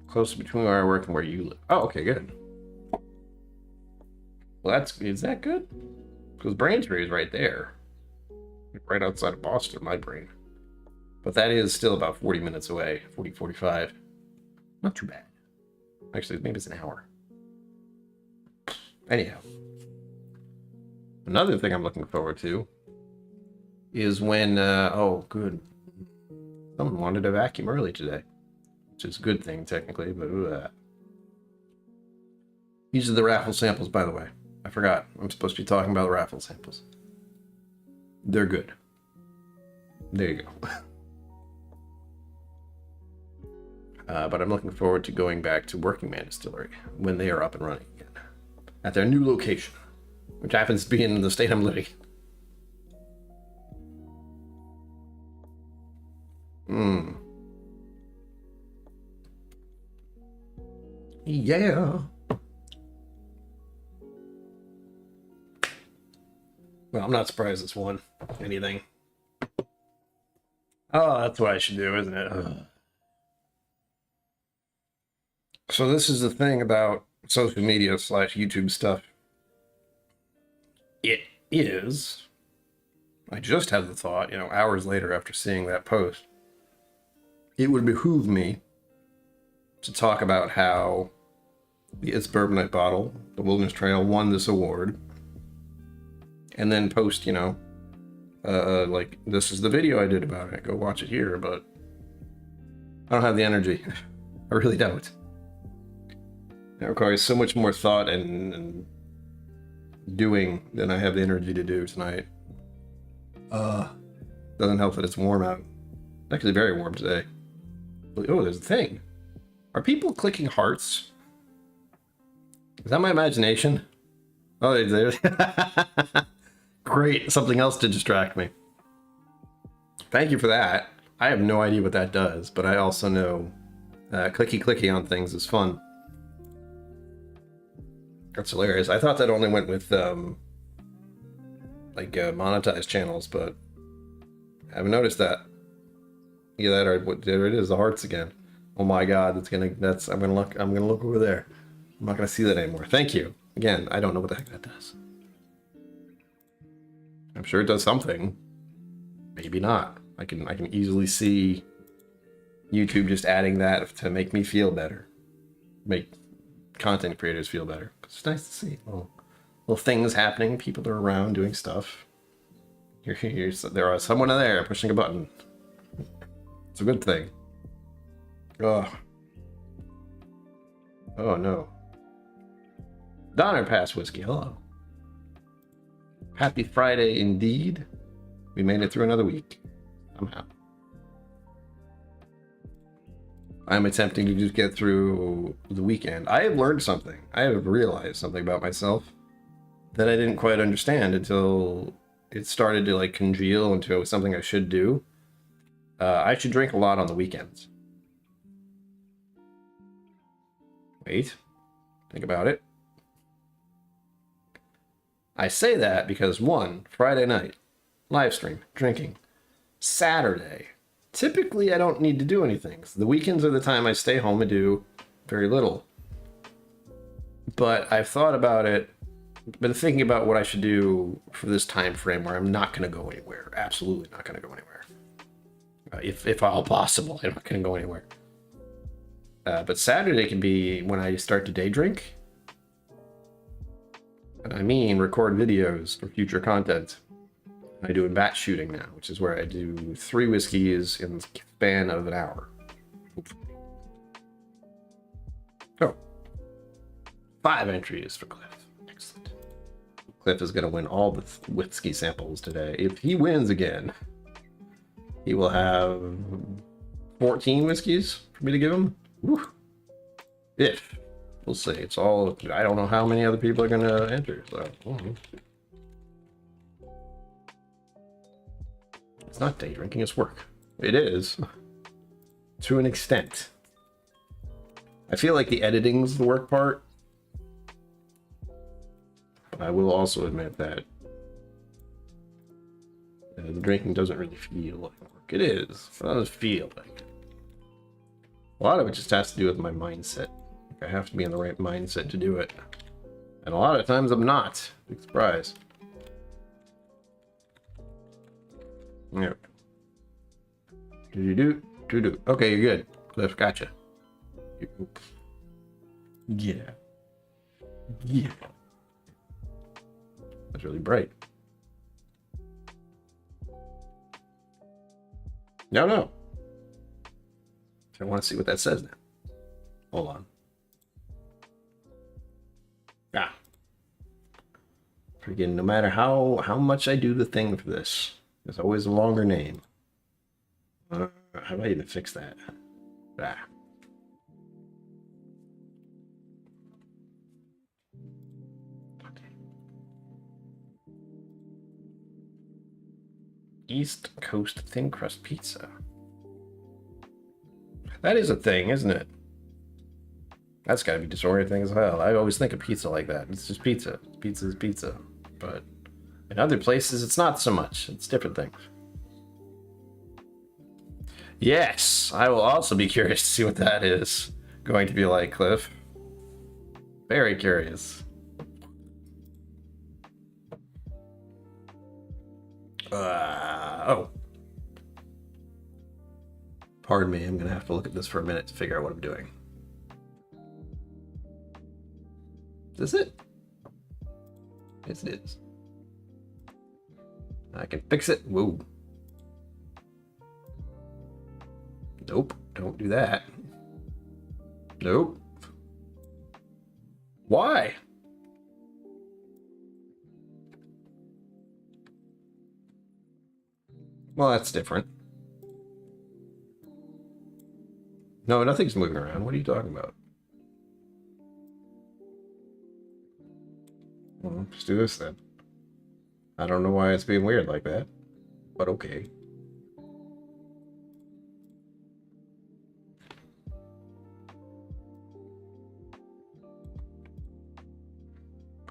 Close between where I work and where you live. Oh, okay, good. Well, is that good? Because Braintree is right there. Right outside of Boston, my brain. But that is still about 40 minutes away, 40, 45. Not too bad. Actually, maybe it's an hour. Anyhow. Another thing I'm looking forward to is when, oh, good. Someone wanted to vacuum early today, which is a good thing, technically, but these are the Raffle samples, by the way. I forgot. I'm supposed to be talking about Raffle samples. They're good. There you go. But I'm looking forward to going back to Working Man Distillery when they are up and running again at their new location, which happens to be in the state I'm living in. Yeah. Well, I'm not surprised it's won anything. Oh, that's what I should do, isn't it? So this is the thing about social media / YouTube stuff. It is, I just had the thought, hours later after seeing that post, it would behoove me to talk about how the It's Bourbon Night bottle, the Wilderness Trail, won this award. And then post, like, this is the video I did about it. Go watch it here, but I don't have the energy. I really don't. It requires so much more thought and doing than I have the energy to do tonight. Doesn't help that it's warm out. It's actually very warm today. Oh, there's a thing. Are people clicking hearts? Is that my imagination? Oh, there's great. Something else to distract me. Thank you for that. I have no idea what that does, but I also know clicky on things is fun. That's hilarious. I thought that only went with monetized channels, but I haven't noticed that. Yeah, there it is, the hearts again. Oh my god, I'm gonna look over there. I'm not gonna see that anymore. Thank you. Again, I don't know what the heck that does. I'm sure it does something. Maybe not. I can easily see YouTube just adding that to make me feel better. Make content creators feel better. It's nice to see little things happening. People are around doing stuff. There are someone there pushing a button. It's a good thing. Oh no. Donner Pass Whiskey, hello. Happy Friday indeed. We made it through another week. Somehow. I'm attempting to just get through the weekend. I have learned something. I have realized something about myself that I didn't quite understand until it started to congeal into something I should do. I should drink a lot on the weekends. Wait. Think about it. I say that because, one, Friday night, live stream, drinking. Saturday, typically I don't need to do anything. So the weekends are the time I stay home and do very little. But I've thought about it, been thinking about what I should do for this time frame where I'm not going to go anywhere. Absolutely not going to go anywhere. If all possible, I'm not going to go anywhere. But Saturday can be when I start to day drink. And I mean record videos for future content. I do a batch shooting now, which is where I do 3 whiskeys in the span of an hour. Oh. 5 entries for Cliff. Excellent. Cliff is going to win all the whiskey samples today. If he wins again, he will have 14 whiskeys for me to give him. Woo. If. We'll see. It's all... I don't know how many other people are going to enter, so... It's not day drinking, it's work. It is. To an extent. I feel like the editing's the work part. But I will also admit that the drinking doesn't really feel like work. It is. It doesn't feel like it. A lot of it just has to do with my mindset. I have to be in the right mindset to do it. And a lot of times I'm not. Big surprise. Yeah. Do. Okay, you're good. Cliff, gotcha. Yeah. Yeah. That's really bright. No. I want to see what that says now. Hold on. Ah. Freaking no matter how much I do the thing for this, there's always a longer name. How do I even fix that? Ah. East Coast thin crust pizza. That is a thing, isn't it? That's gotta be disorienting as hell. I always think of pizza like that. It's just pizza. Pizza is pizza. But in other places, it's not so much. It's different things. Yes, I will also be curious to see what that is going to be like, Cliff. Very curious. Oh. Pardon me, I'm gonna have to look at this for a minute to figure out what I'm doing. Is this it? Yes, it is. I can fix it. Whoa. Nope, don't do that. Nope. Why? Well, that's different. No, nothing's moving around. What are you talking about? Well, let's do this then. I don't know why it's being weird like that, but okay.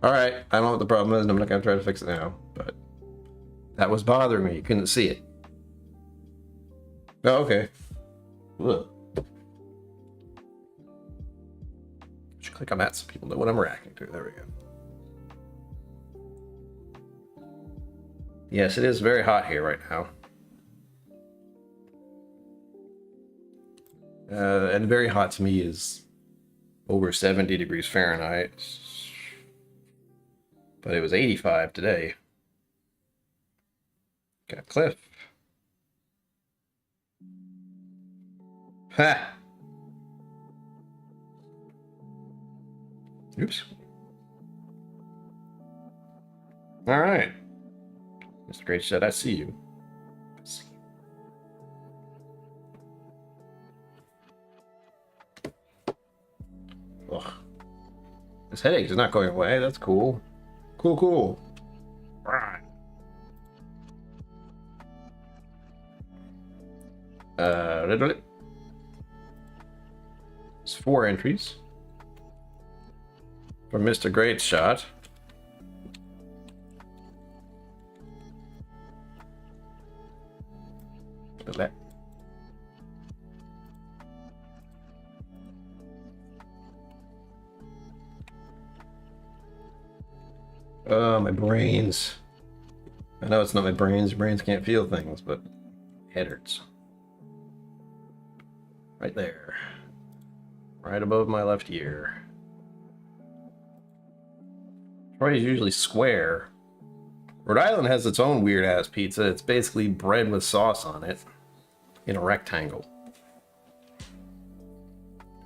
Alright, I don't know what the problem is, and I'm not going to try to fix it now, but that was bothering me. You couldn't see it. Oh, okay. Ugh. Should click on that so people know what I'm reacting to. There we go. Yes, it is very hot here right now. And very hot to me is over 70 degrees Fahrenheit. But it was 85 today. Got Cliff. Ha! Oops. All right. Mr. Great Shed, I see you. Ugh. This headache is not going away. That's cool. Cool. Right. It's 4 entries from Mr. Great Shot. Oh, my brains. I know it's not my brains. Brains can't feel things, but head hurts. Right there. Right above my left ear. Troy is usually square. Rhode Island has its own weird-ass pizza. It's basically bread with sauce on it in a rectangle.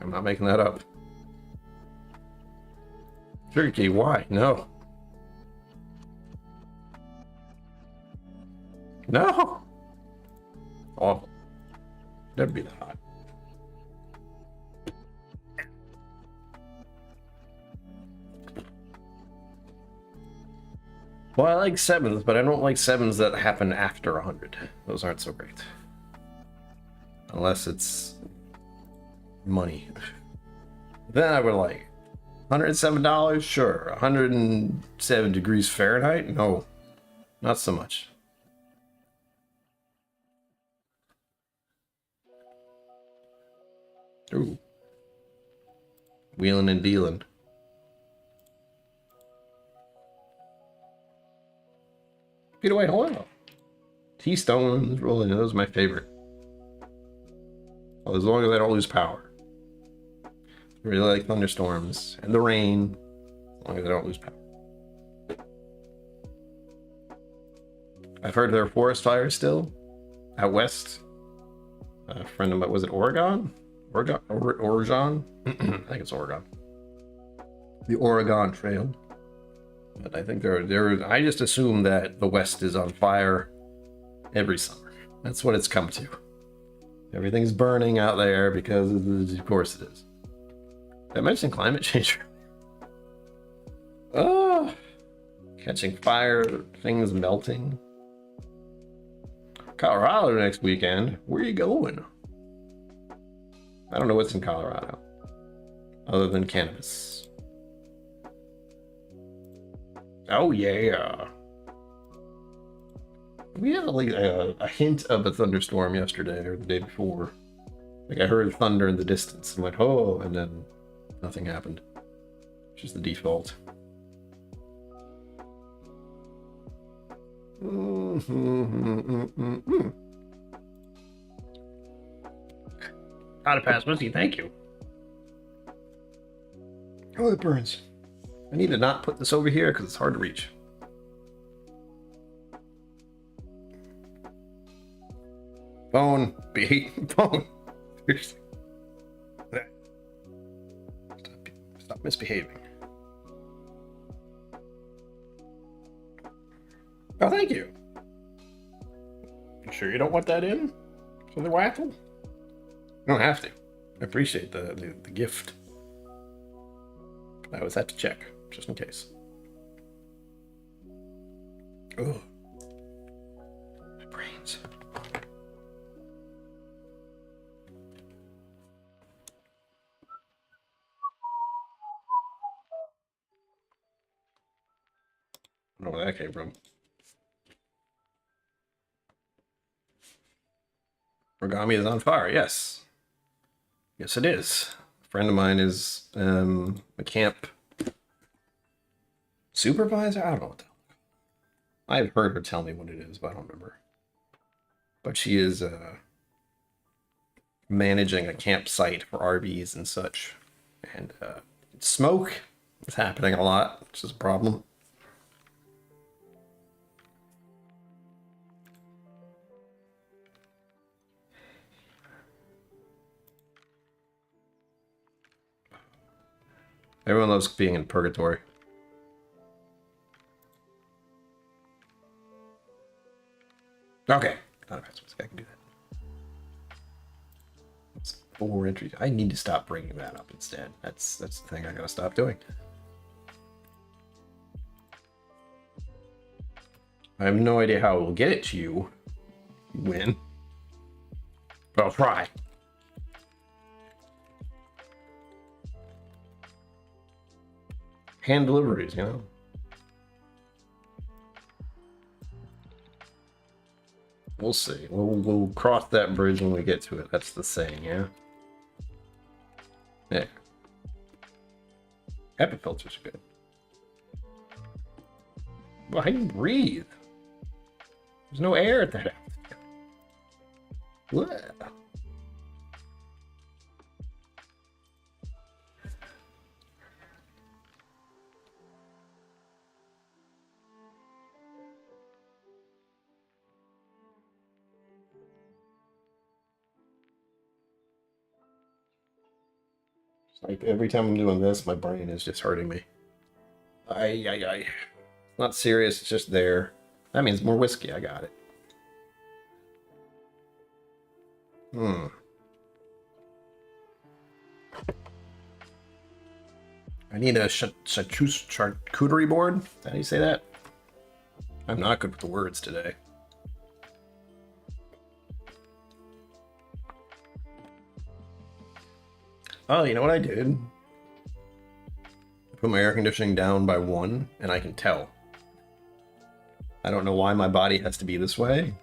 I'm not making that up. Sugar key, why? No. No! Awful. Never be that hot. Well, I like 7s, but I don't like 7s that happen after 100. Those aren't so great. Unless it's money. Then I would like $107, sure. 107 degrees Fahrenheit? No, not so much. Ooh. Wheeling and dealing. Peter White, hello. Tea Stones rolling, those are my favorite. Well, as long as I don't lose power. I really like thunderstorms and the rain, as long as I don't lose power. I've heard there are forest fires still out west. A friend of mine, was it Oregon? Oregon? I think it's Oregon. The Oregon Trail. But I think I just assume that the West is on fire every summer. That's what it's come to. Everything's burning out there because, of course, it is. Did I mention climate change? Oh, catching fire, things melting. Colorado next weekend. Where are you going? I don't know what's in Colorado, other than cannabis. Oh yeah. We had like a hint of a thunderstorm yesterday or the day before. Like I heard thunder in the distance. I'm like, oh, and then nothing happened. Which is the default. How to pass whiskey, thank you. Oh, it burns. I need to not put this over here because it's hard to reach. Phone, phone. Stop misbehaving. Oh, thank you. You sure you don't want that in for the raffle? You don't have to. I appreciate the gift. I always have to check, just in case. Oh, my brains. I don't know where that came from. Origami is on fire, yes. Yes, it is. A friend of mine is a camp supervisor? I don't know what the hell. I've heard her tell me what it is, but I don't remember. But she is managing a campsite for RVs and such. And smoke is happening a lot, which is a problem. Everyone loves being in purgatory. Okay. I can do that. It's 4 entries. I need to stop bringing that up instead. That's the thing I gotta stop doing. I have no idea how we'll get it to you. Win. But I'll try. Hand deliveries, you know? We'll see. We'll cross that bridge when we get to it. That's the saying, yeah? Yeah. HEPA filters are good. Well, how do you breathe? There's no air at that. What? Like every time I'm doing this, my brain is just hurting me. It's not serious, it's just there. That means more whiskey, I got it. I need a charcuterie board. How do you say that? I'm not good with the words today. Oh, you know what I did? I put my air conditioning down by 1, and I can tell. I don't know why my body has to be this way,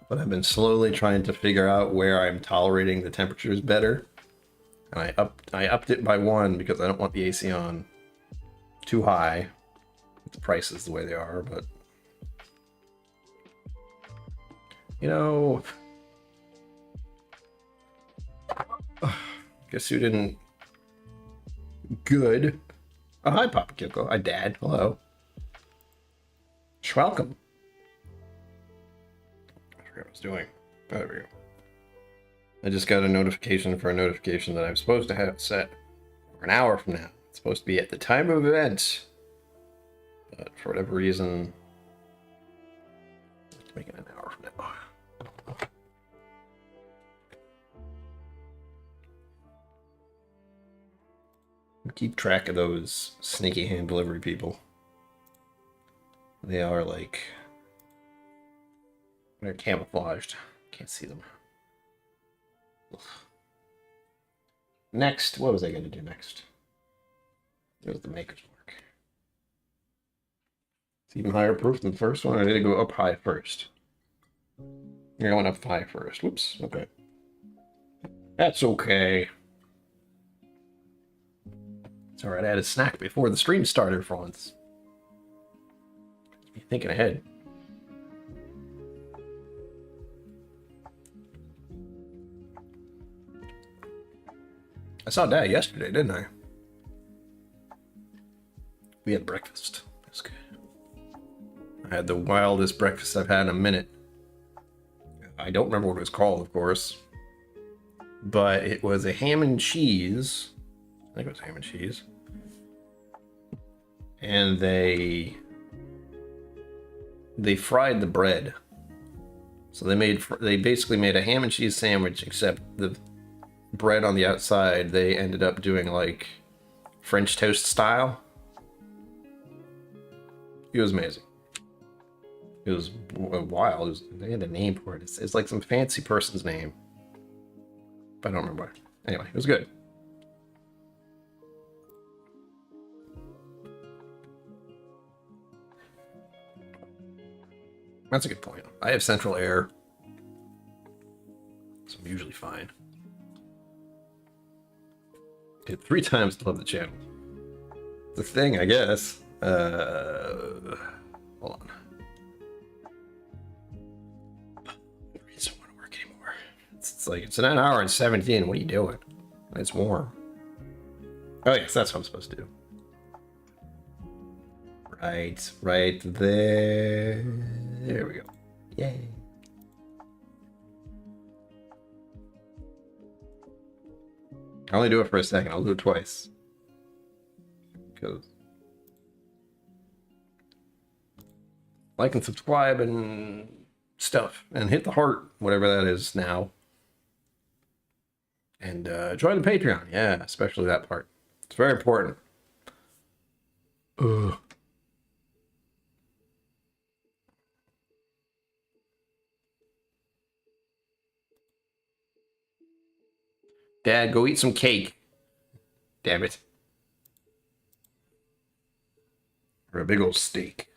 but I've been slowly trying to figure out where I'm tolerating the temperatures better. And I upped it by 1 because I don't want the AC on too high with the prices the way they are, but you know, Guess you didn't. Good. Oh, hi, Papa KillCo. Hi, Dad. Hello. Welcome. I forgot what I was doing. Oh, there we go. I just got a notification for a notification that I'm supposed to have set for an hour from now. It's supposed to be at the time of event. But for whatever reason, let's make it an hour from now. Keep track of those sneaky hand delivery people. They are like, they're camouflaged. Can't see them. Ugh. Next, what was I going to do next? It was the Maker's Mark. It's even higher proof than the first one. I need to go up high first. You're going up high first. Whoops. Okay. That's okay. It's alright, I had a snack before the stream started for once. Be thinking ahead. I saw Dad yesterday, didn't I? We had breakfast. That's good. I had the wildest breakfast I've had in a minute. I don't remember what it was called, of course. But it was a ham and cheese. I think it was ham and cheese. And they fried the bread. So they basically made a ham and cheese sandwich, except the bread on the outside they ended up doing like French toast style. It was amazing. It was wild. They had a name for it. It's like some fancy person's name, but I don't remember. Anyway, it was good. That's a good point. I have central air, so I'm usually fine. Did 3 times to love the channel. The thing, I guess. Hold on. It doesn't want to work anymore. It's like, it's an hour and 17. What are you doing? It's warm. Oh, yes, that's what I'm supposed to do. Right there. There we go. Yay. I only do it for a second. I'll do it twice. Because like and subscribe and stuff. And hit the heart, whatever that is now. And join the Patreon. Yeah, especially that part. It's very important. Ugh. Dad, go eat some cake. Damn it. Or a big old steak.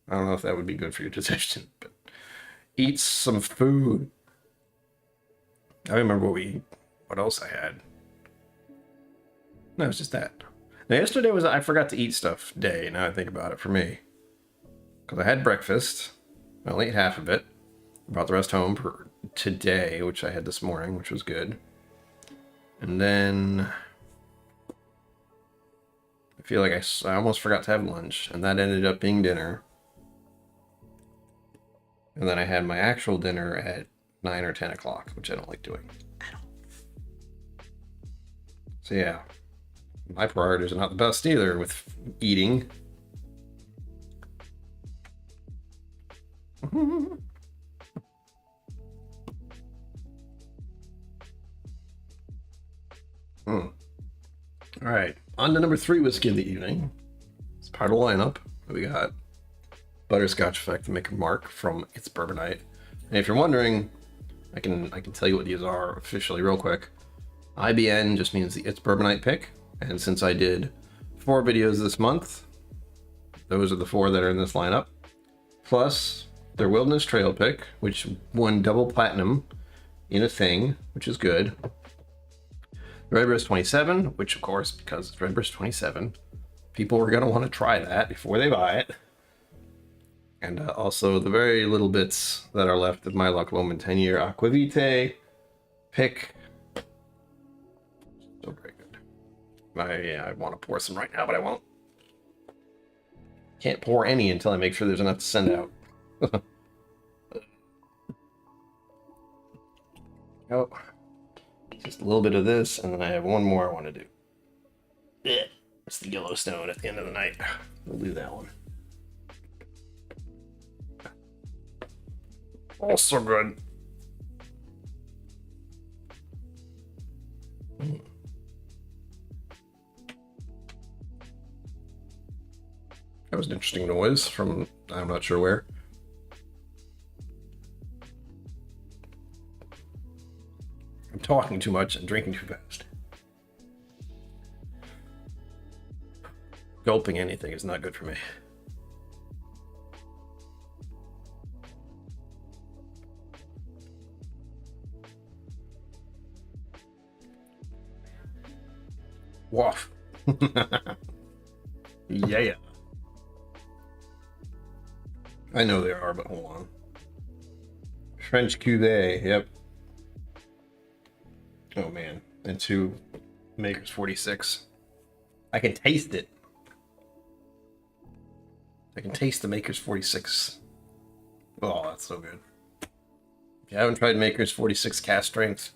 I don't know if that would be good for your digestion, but eat some food. I remember what else I had. No, it's just that. Now, yesterday was I forgot to eat stuff day, now I think about it, for me. Because I had breakfast. I only ate half of it. Brought the rest home for today, which I had this morning, which was good. And then I feel like I almost forgot to have lunch, and that ended up being dinner. And then I had my actual dinner at 9 or 10 o'clock, which I don't like doing at all. So yeah, my priorities are not the best either with eating. All right, on to number 3 whiskey of the evening. It's part of the lineup. We got Butterscotch Effect to make a mark from It's Bourbonite. And if you're wondering, I can tell you what these are officially real quick. IBN just means the It's Bourbonite pick, and since I did 4 videos this month, those are the 4 that are in this lineup. Plus their Wilderness Trail pick, which won double platinum in a thing, which is good. Redbreast 27, which of course, because it's Redbreast 27, people are going to want to try that before they buy it. And also the very little bits that are left of my Loch Lomond 10-year Aquavite pick. So very good. I want to pour some right now, but I won't. Can't pour any until I make sure there's enough to send out. Oh, just a little bit of this, and then I have one more I want to do. Yeah, it's the Yellowstone at the end of the night. We'll do that one. Also good. That was an interesting noise from I'm not sure where. I'm talking too much and drinking too fast. Gulping anything is not good for me. Waff. Yeah. I know they are, but hold on. French Cuvée, yep. Oh man, and 2 Maker's 46. I can taste it. I can taste the Maker's 46. Oh, that's so good. If you haven't tried Maker's 46 cast strength,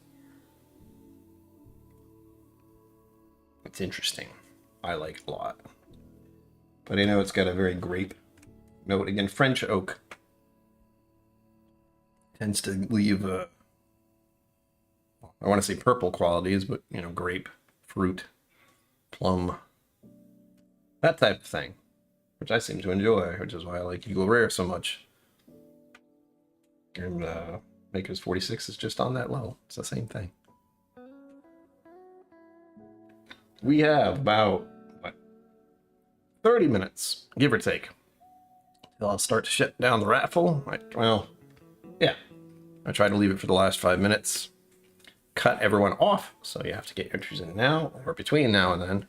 it's interesting. I like it a lot. But I know it's got a very grape note. Again, French oak tends to leave I want to say purple qualities, but you know, grape, fruit, plum, that type of thing, which I seem to enjoy, which is why I like Eagle Rare so much. And Maker's 46 is just on that level. It's the same thing. We have about 30 minutes, give or take, till I'll start to shut down the raffle. Well, yeah. I try to leave it for the last 5 minutes. Cut everyone off, so you have to get your entries in now, or between now and then.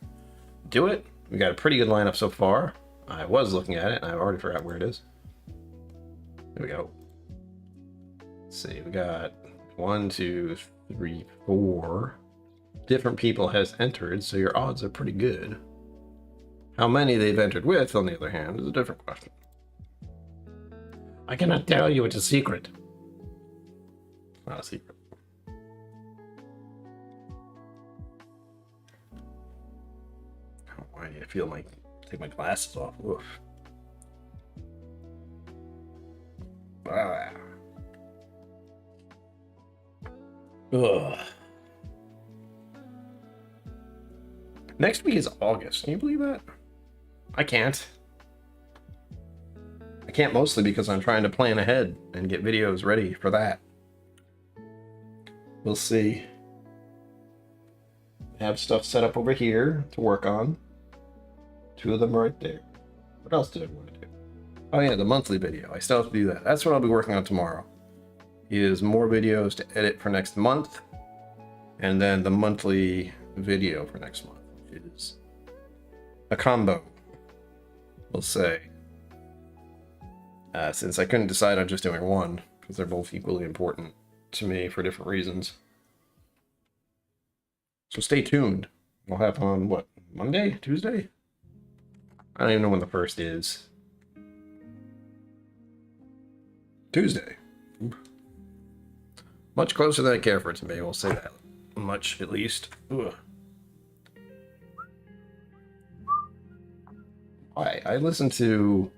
Do it. We got a pretty good lineup so far. I was looking at it, and I already forgot where it is. There we go. Let's see, we got 1, 2, 3, 4 different people has entered, so your odds are pretty good. How many they've entered with, on the other hand, is a different question. I cannot tell you, it's a secret. It's not a secret. Oh, why do I feel like take my glasses off? Oof. Ah. Ugh. Next week is August. Can you believe that? I can't. I can't mostly because I'm trying to plan ahead and get videos ready for that. We'll see. I have stuff set up over here to work on. 2 of them right there. What else did I want to do? Oh yeah, the monthly video. I still have to do that. That's what I'll be working on tomorrow. Is more videos to edit for next month. And then the monthly video for next month. Is a combo, we'll say, since I couldn't decide on just doing one because they're both equally important to me for different reasons. So stay tuned. We'll have on what, Monday, Tuesday? I don't even know when the first is. Tuesday. Much closer than I care for it to be, we'll say that much at least. Ugh. I listened to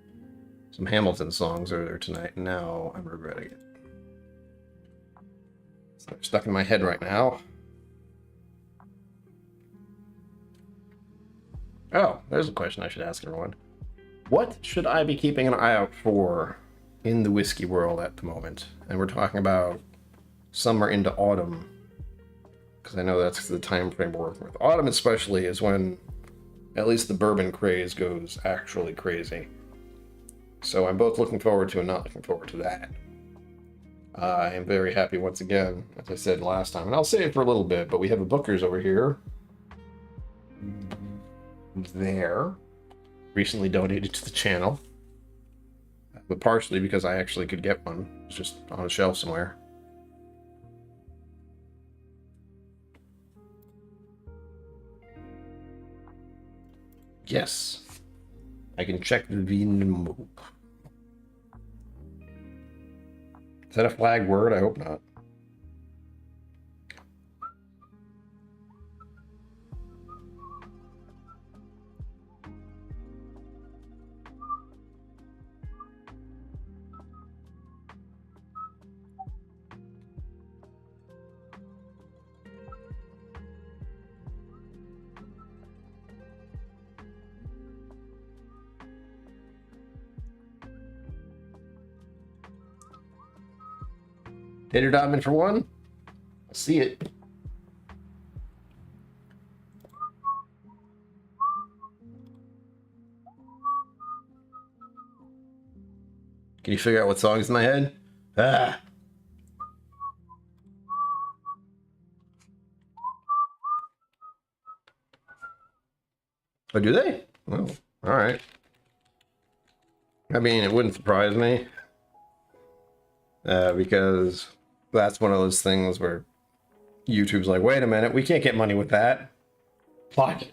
some Hamilton songs earlier tonight, and now I'm regretting it. So they're stuck in my head right now. Oh, there's a question I should ask everyone. What should I be keeping an eye out for in the whiskey world at the moment? And we're talking about summer into autumn, because I know that's the time frame we're working with. Autumn especially is when at least the bourbon craze goes actually crazy. So I'm both looking forward to and not looking forward to that. I am very happy once again, as I said last time, and I'll say it for a little bit, but we have a Booker's over here. There. Recently donated to the channel. But partially because I actually could get one. It's just on a shelf somewhere. Yes. I can check the VNMO. Is that a flag word? I hope not. Tater Diamond for one. I see it. Can you figure out what song's in my head? Ah. Oh, do they? Oh, all right. I mean, it wouldn't surprise me. Because that's one of those things where YouTube's like, wait a minute, we can't get money with that. Fuck.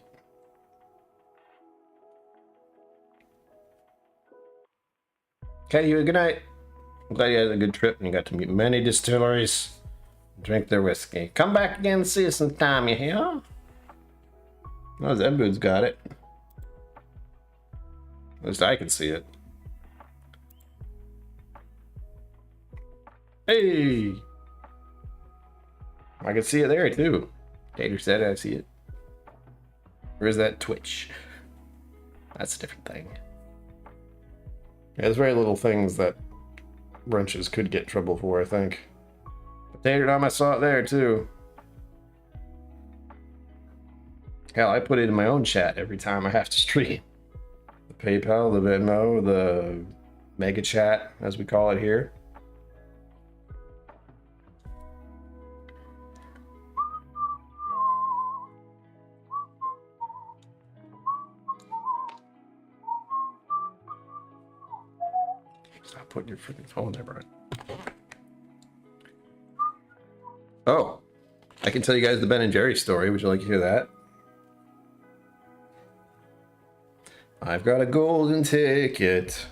Okay, you a good night. I'm glad you had a good trip and you got to meet many distilleries, drink their whiskey. Come back again and see us sometime, you hear? Oh, Zebud's got it. At least I can see it. Hey! I can see it there too. Tater said I see it. Or is that Twitch? That's a different thing. Yeah, there's very little things that wrenches could get trouble for, I think. But Tater Dom, I saw it there too. Hell, I put it in my own chat every time I have to stream. The PayPal, the Venmo, the Mega Chat, as we call it here. Stop putting your freaking phone there, Brian. Oh, I can tell you guys the Ben and Jerry story. Would you like to hear that? I've got a golden ticket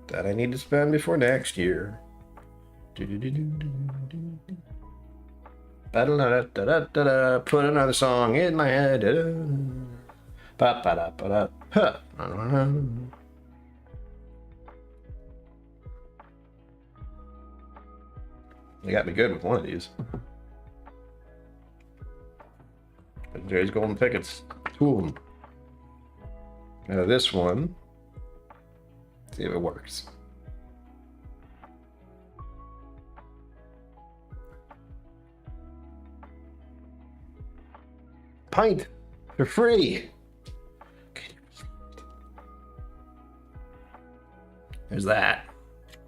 that I need to spend before next year. Put another song in my head. You got me good with one of these. Jerry's golden tickets. Two of them. Now this one. See if it works. Pint for free. There's that.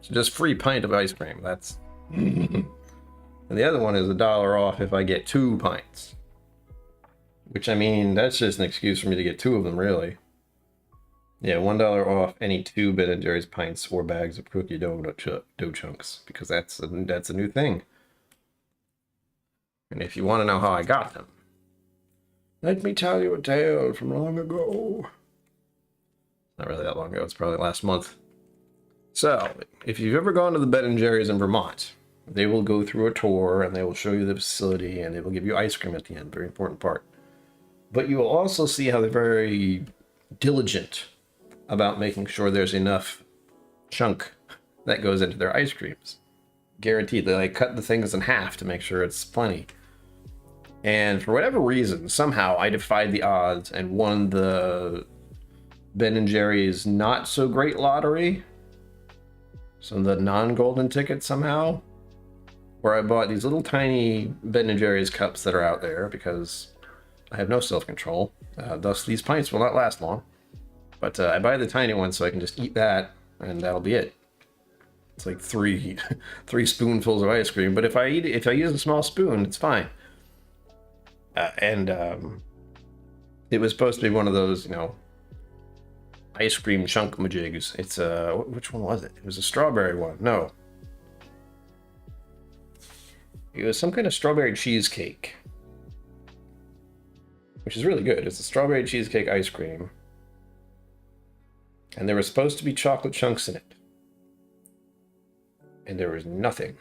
So just free pint of ice cream. That's. And the other one is $1 off if I get 2 pints. Which, I mean, that's just an excuse for me to get 2 of them, really. Yeah, $1 off any 2 Ben & Jerry's pints or bags of cookie dough chunks, because that's a new thing. And if you want to know how I got them, let me tell you a tale from long ago. Not really that long ago, it's probably last month. So, if you've ever gone to the Ben & Jerry's in Vermont, they will go through a tour and they will show you the facility and they will give you ice cream at the end, very important part. But you will also see how they're very diligent about making sure there's enough chunk that goes into their ice creams. Guaranteed, they like cut the things in half to make sure it's plenty. And for whatever reason, somehow I defied the odds and won the Ben & Jerry's not so great lottery. Some of the non-golden tickets somehow, where I bought these little tiny Ben & Jerry's cups that are out there because I have no self-control. Thus, these pints will not last long. But I buy the tiny one so I can just eat that, and that'll be it. It's like three spoonfuls of ice cream. But if I use a small spoon, it's fine. It was supposed to be one of those, ice cream chunk majigs. It's which one was it? It was a strawberry one. No. It was some kind of strawberry cheesecake. which is really good. It's a strawberry cheesecake ice cream. And there was supposed to be chocolate chunks in it. And there was nothing.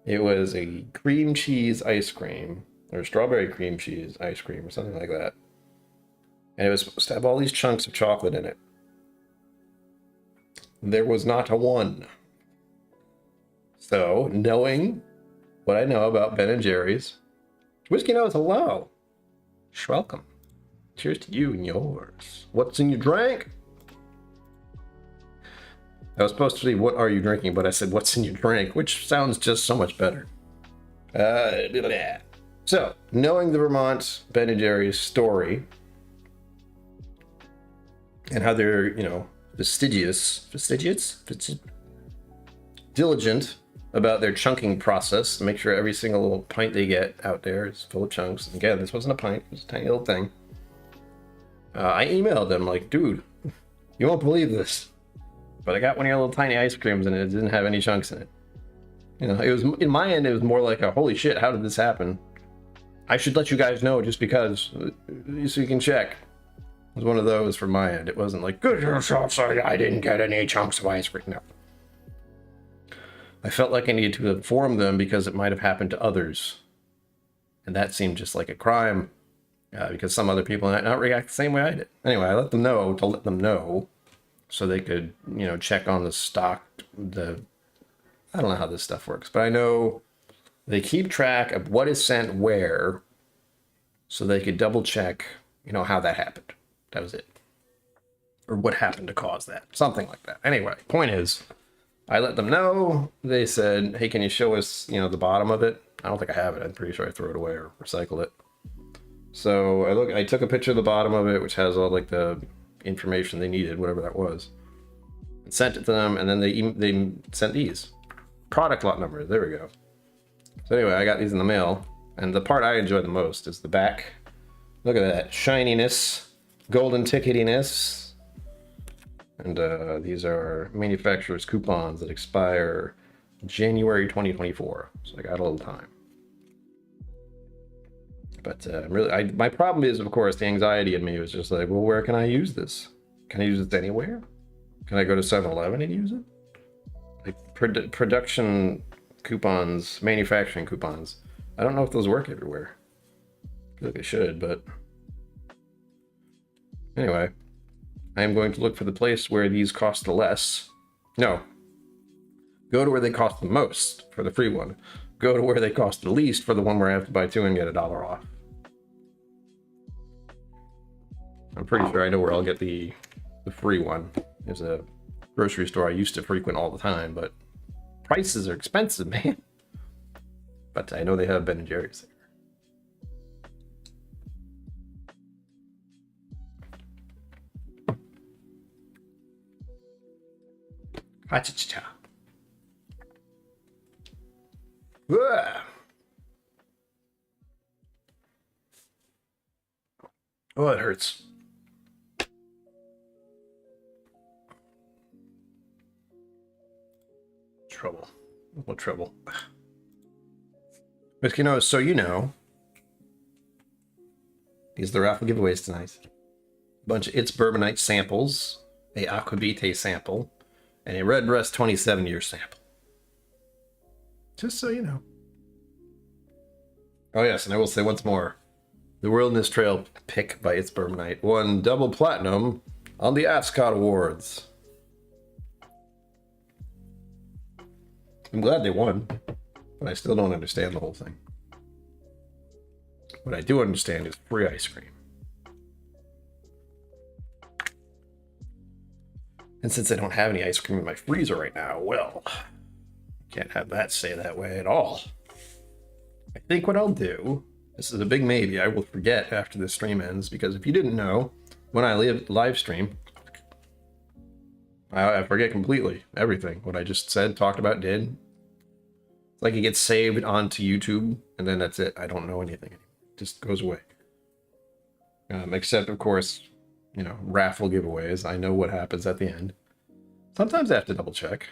It was a cream cheese ice cream, or strawberry cream cheese ice cream, or something like that. And it was supposed to have all these chunks of chocolate in it. There was not a one. So, knowing what I know about Ben & Jerry's, Whiskey Knows, hello. Welcome. Cheers to you and yours. What's in your drink? I was supposed to say, what are you drinking? But I said, what's in your drink? Which sounds just so much better. So, knowing the Vermont Ben & Jerry's story, and how they're, diligent about their chunking process to make sure every single little pint they get out there is full of chunks. And again, this wasn't a pint, it was a tiny little thing. I emailed them like, dude, you won't believe this, but I got one of your little tiny ice creams and it didn't have any chunks in it. It was, in my end, it was more like a, holy shit, how did this happen? I should let you guys know just because, so you can check. It was one of those from my end. It wasn't like, good yourself, sorry, I didn't get any chunks of ice cream. No. I felt like I needed to inform them because it might have happened to others. And that seemed just like a crime because some other people might not react the same way I did. Anyway, I let them know to let them know so they could, check on the stock, I don't know how this stuff works, but I know they keep track of what is sent where so they could double check, how that happened. That was it. Or what happened to cause that. Something like that. Anyway, point is, I let them know. They said, hey, can you show us, the bottom of it? I don't think I have it. I'm pretty sure I threw it away or recycled it. So I took a picture of the bottom of it, which has all like the information they needed, whatever that was, and sent it to them. And then they sent these product lot numbers. There we go. So anyway, I got these in the mail. And the part I enjoy the most is the back. Look at that shininess, golden ticketiness. And these are manufacturer's coupons that expire January 2024. So I got a little time. But my problem is, of course, the anxiety in me was just like, well, where can I use this? Can I use this anywhere? Can I go to 7-Eleven and use it? Like production coupons, manufacturing coupons. I don't know if those work everywhere. I feel like they should, but anyway. I am going to look for the place where these cost the less. No. Go to where they cost the most for the free one. Go to where they cost the least for the one where I have to buy two and get $1 off. I'm pretty sure I know where I'll get the free one. There's a grocery store I used to frequent all the time, but prices are expensive, man. But I know they have Ben & Jerry's there. Ha-cha-cha-cha. Oh, it hurts. Trouble. What trouble? But so these are the raffle giveaways tonight. A bunch of It's Bourbonite samples, a Aquavite sample, and a Redbreast 27-year sample. Just so you know. Oh yes, and I will say once more, the Wilderness Trail pick by It's Bourbonite won double platinum on the Ascot Awards. I'm glad they won, but I still don't understand the whole thing. What I do understand is free ice cream. And since I don't have any ice cream in my freezer right now, well, can't have that stay that way at all. I think what I'll do, this is a big maybe, I will forget after the stream ends, because if you didn't know, when I live stream, I forget completely everything. What I just said, talked about, did. It's like it gets saved onto YouTube, and then that's it. I don't know anything anymore. It just goes away. Except, of course, raffle giveaways. I know what happens at the end. Sometimes I have to double check.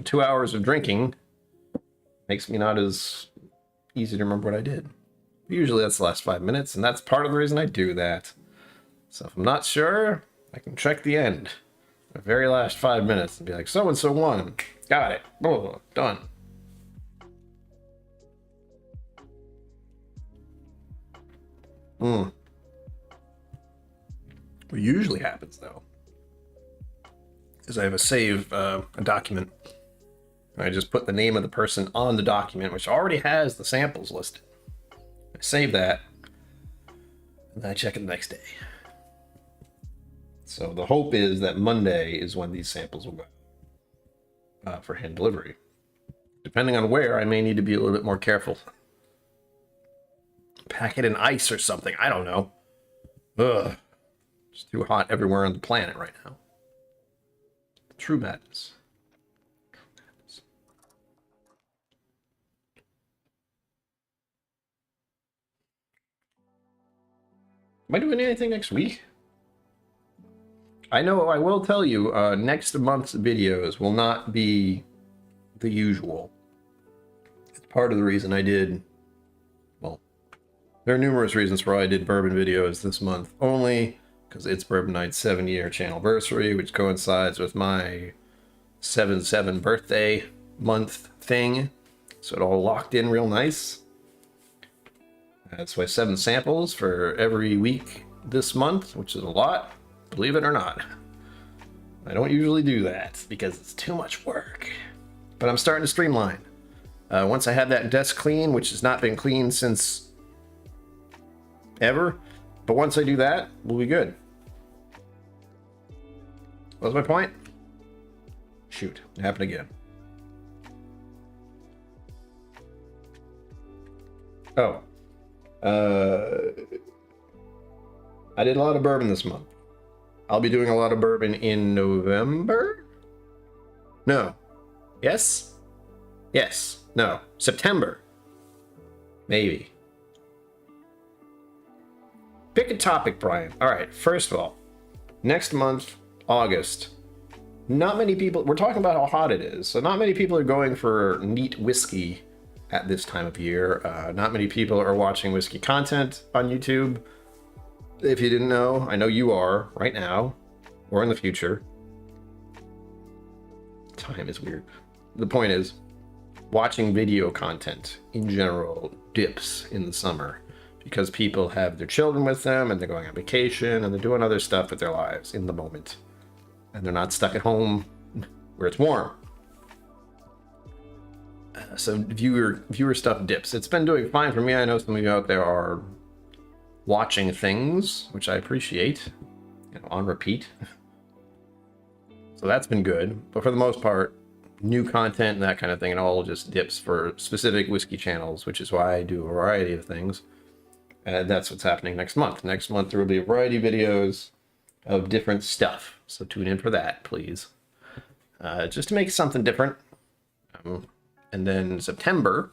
2 hours of drinking makes me not as easy to remember what I did. Usually that's the last 5 minutes, and that's part of the reason I do that. So if I'm not sure, I can check the end. The very last 5 minutes and be like, so-and-so won. Got it. Oh, done. What usually happens, though, is I have a document. I just put the name of the person on the document, which already has the samples listed. I save that, and then I check it the next day. So the hope is that Monday is when these samples will go for hand delivery. Depending on where, I may need to be a little bit more careful. Pack it in ice or something. I don't know. Ugh. It's too hot everywhere on the planet right now. True madness. Am I doing anything next week? I know I will tell you, next month's videos will not be the usual. It's part of the reason I did, well, there are numerous reasons why I did bourbon videos this month, only because it's Bourbon Night's 7-year channelversary, which coincides with my 7/7 birthday month thing. So it all locked in real nice. That's why 7 samples for every week this month, which is a lot, believe it or not. I don't usually do that because it's too much work. But I'm starting to streamline. Once I have that desk clean, which has not been clean since ever, but once I do that, we'll be good. What was my point? Shoot, it happened again. Oh. I did a lot of bourbon this month. I'll be doing a lot of bourbon in November? No. Yes? Yes. No. September. Maybe. Pick a topic, Brian. All right, first of all, next month, August, not many people, we're talking about how hot it is, so not many people are going for neat whiskey at this time of year. Not many people are watching whiskey content on YouTube. If you didn't know, I know you are right now or in the future. Time is weird. The point is, watching video content in general dips in the summer because people have their children with them and they're going on vacation and they're doing other stuff with their lives in the moment. And they're not stuck at home where it's warm. So viewer stuff dips. It's been doing fine for me. I know some of you out there are watching things, which I appreciate, on repeat. So that's been good. But for the most part, new content and that kind of thing, it all just dips for specific whiskey channels, which is why I do a variety of things. And that's what's happening next month. Next month, there will be a variety of videos of different stuff. So tune in for that, please. Just to make something different. And then September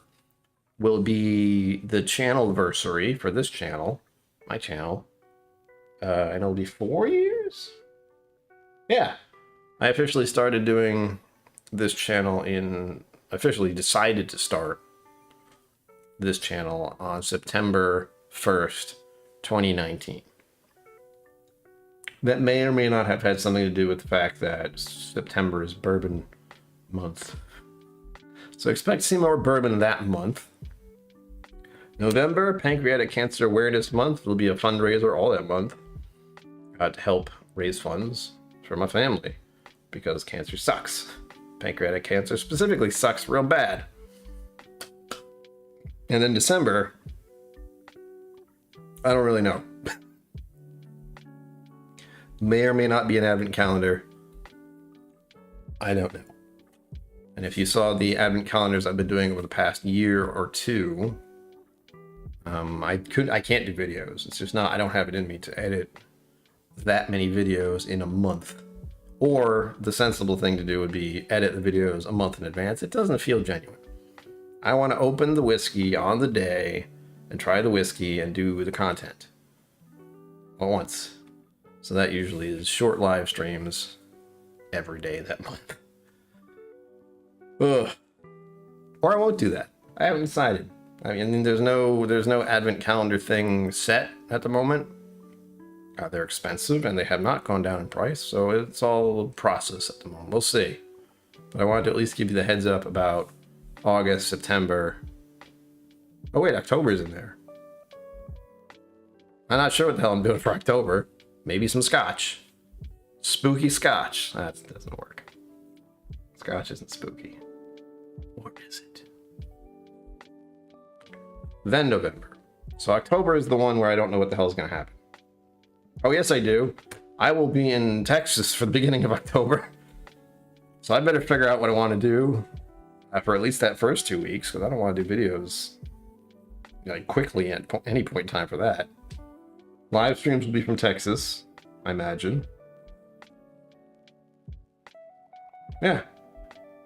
will be the channelversary for this channel, my channel. And it'll be 4 years? Yeah. I officially started doing this channel officially decided to start this channel on September 1st, 2019. That may or may not have had something to do with the fact that September is bourbon month. So expect to see more bourbon that month. November, Pancreatic Cancer Awareness Month. Will be a fundraiser all that month to help raise funds for my family because cancer sucks. Pancreatic cancer specifically sucks real bad. And then December, I don't really know. May or may not be an advent calendar. I don't know. And if you saw the advent calendars I've been doing over the past year or two, I can't do videos. It's just not, I don't have it in me to edit that many videos in a month. Or the sensible thing to do would be edit the videos a month in advance. It doesn't feel genuine. I want to open the whiskey on the day and try the whiskey and do the content all at once. So that usually is short live streams every day that month. Ugh. Or I won't do that. I haven't decided. I mean, there's no advent calendar thing set at the moment. They're expensive and they have not gone down in price, so it's all process at the moment. We'll see. But I wanted to at least give you the heads up about August, September. Oh wait, October's in there. I'm not sure what the hell I'm doing for October. Maybe some Scotch. Spooky Scotch. That doesn't work. Scotch isn't spooky. Or is it? Then November. So October is the one where I don't know what the hell is going to happen. Oh, yes, I do. I will be in Texas for the beginning of October. So I better figure out what I want to do for at least that first 2 weeks, because I don't want to do videos like quickly at any point in time for that. Live streams will be from Texas, I imagine. Yeah.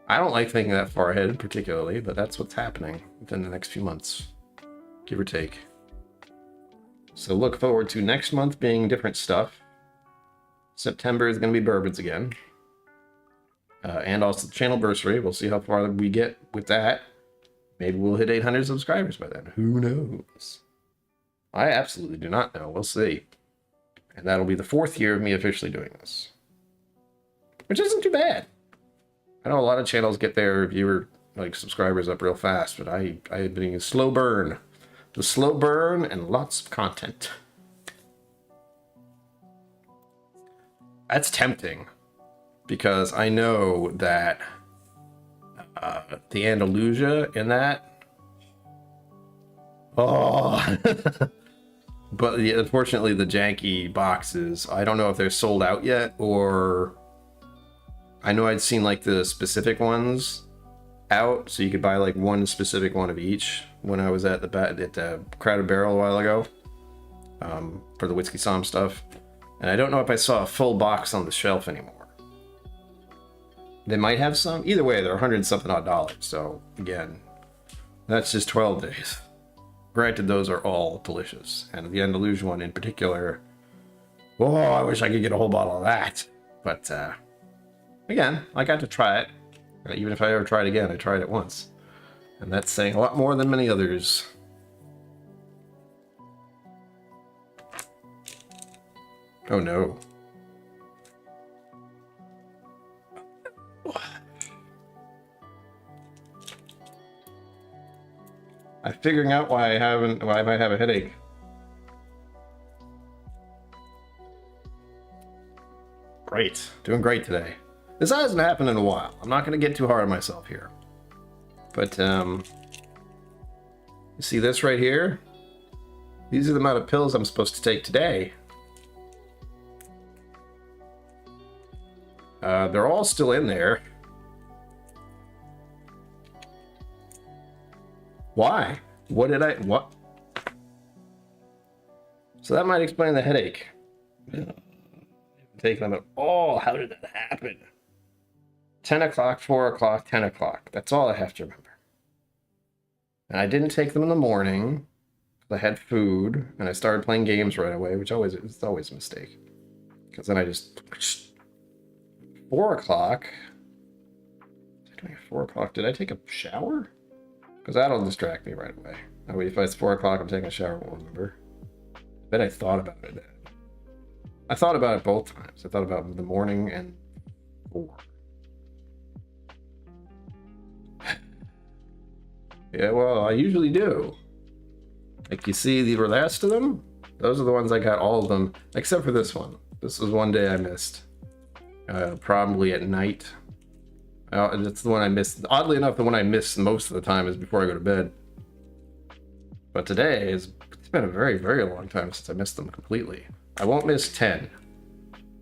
I don't like thinking that far ahead particularly, but that's what's happening within the next few months, give or take. So look forward to next month being different stuff. September is going to be bourbons again. And also the channelversary. We'll see how far we get with that. Maybe we'll hit 800 subscribers by then. Who knows? I absolutely do not know. We'll see. And that'll be the 4th year of me officially doing this. Which isn't too bad. I know a lot of channels get their viewer, like, subscribers up real fast, but I have been a slow burn. The slow burn and lots of content. That's tempting, because I know that the Andalusia in that. Oh, but unfortunately, the janky boxes. I don't know if they're sold out yet, or I know I'd seen like the specific ones out, so you could buy like one specific one of each. When I was at the Crowded Barrel a while ago, for the Whiskey Som stuff. And I don't know if I saw a full box on the shelf anymore. They might have some. Either way, they're $100-something odd. So, again, that's just 12 days. Granted, those are all delicious. And the Andalusia one in particular, oh, I wish I could get a whole bottle of that. But, again, I got to try it. Even if I ever try it again, I tried it once. And that's saying a lot more than many others. Oh no. I'm figuring out why I might have a headache. Great. Doing great today. This hasn't happened in a while. I'm not going to get too hard on myself here. But, you see this right here? These are the amount of pills I'm supposed to take today. They're all still in there. Why? What? So that might explain the headache. Taking them at all. How did that happen? 10 o'clock, 4 o'clock, 10 o'clock. That's all I have to remember. And I didn't take them in the morning. I had food, and I started playing games right away, which is always a mistake. Because then I just... 4 o'clock? Was I doing 4 o'clock? Did I take a shower? Because that'll distract me right away. That way, if it's 4 o'clock, I'm taking a shower, I won't remember. I bet I thought about it then. I thought about it both times. I thought about the morning and 4. Yeah, well, I usually do. Like, you see the last of them? Those are the ones I got, all of them, except for this one. This was one day I missed. Probably at night. That's the one I missed. Oddly enough, the one I miss most of the time is before I go to bed. But today, it's been a very, very long time since I missed them completely. I won't miss 10.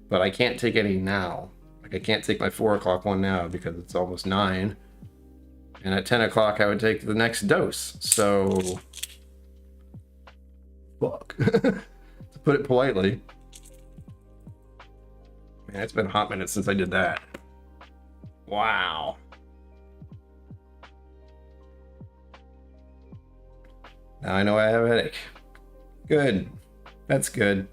But I can't take any now. Like, I can't take my 4 o'clock one now because it's almost 9. And at 10 o'clock, I would take the next dose. So... fuck. To put it politely. Man, it's been a hot minute since I did that. Wow. Now I know I have a headache. Good. That's good.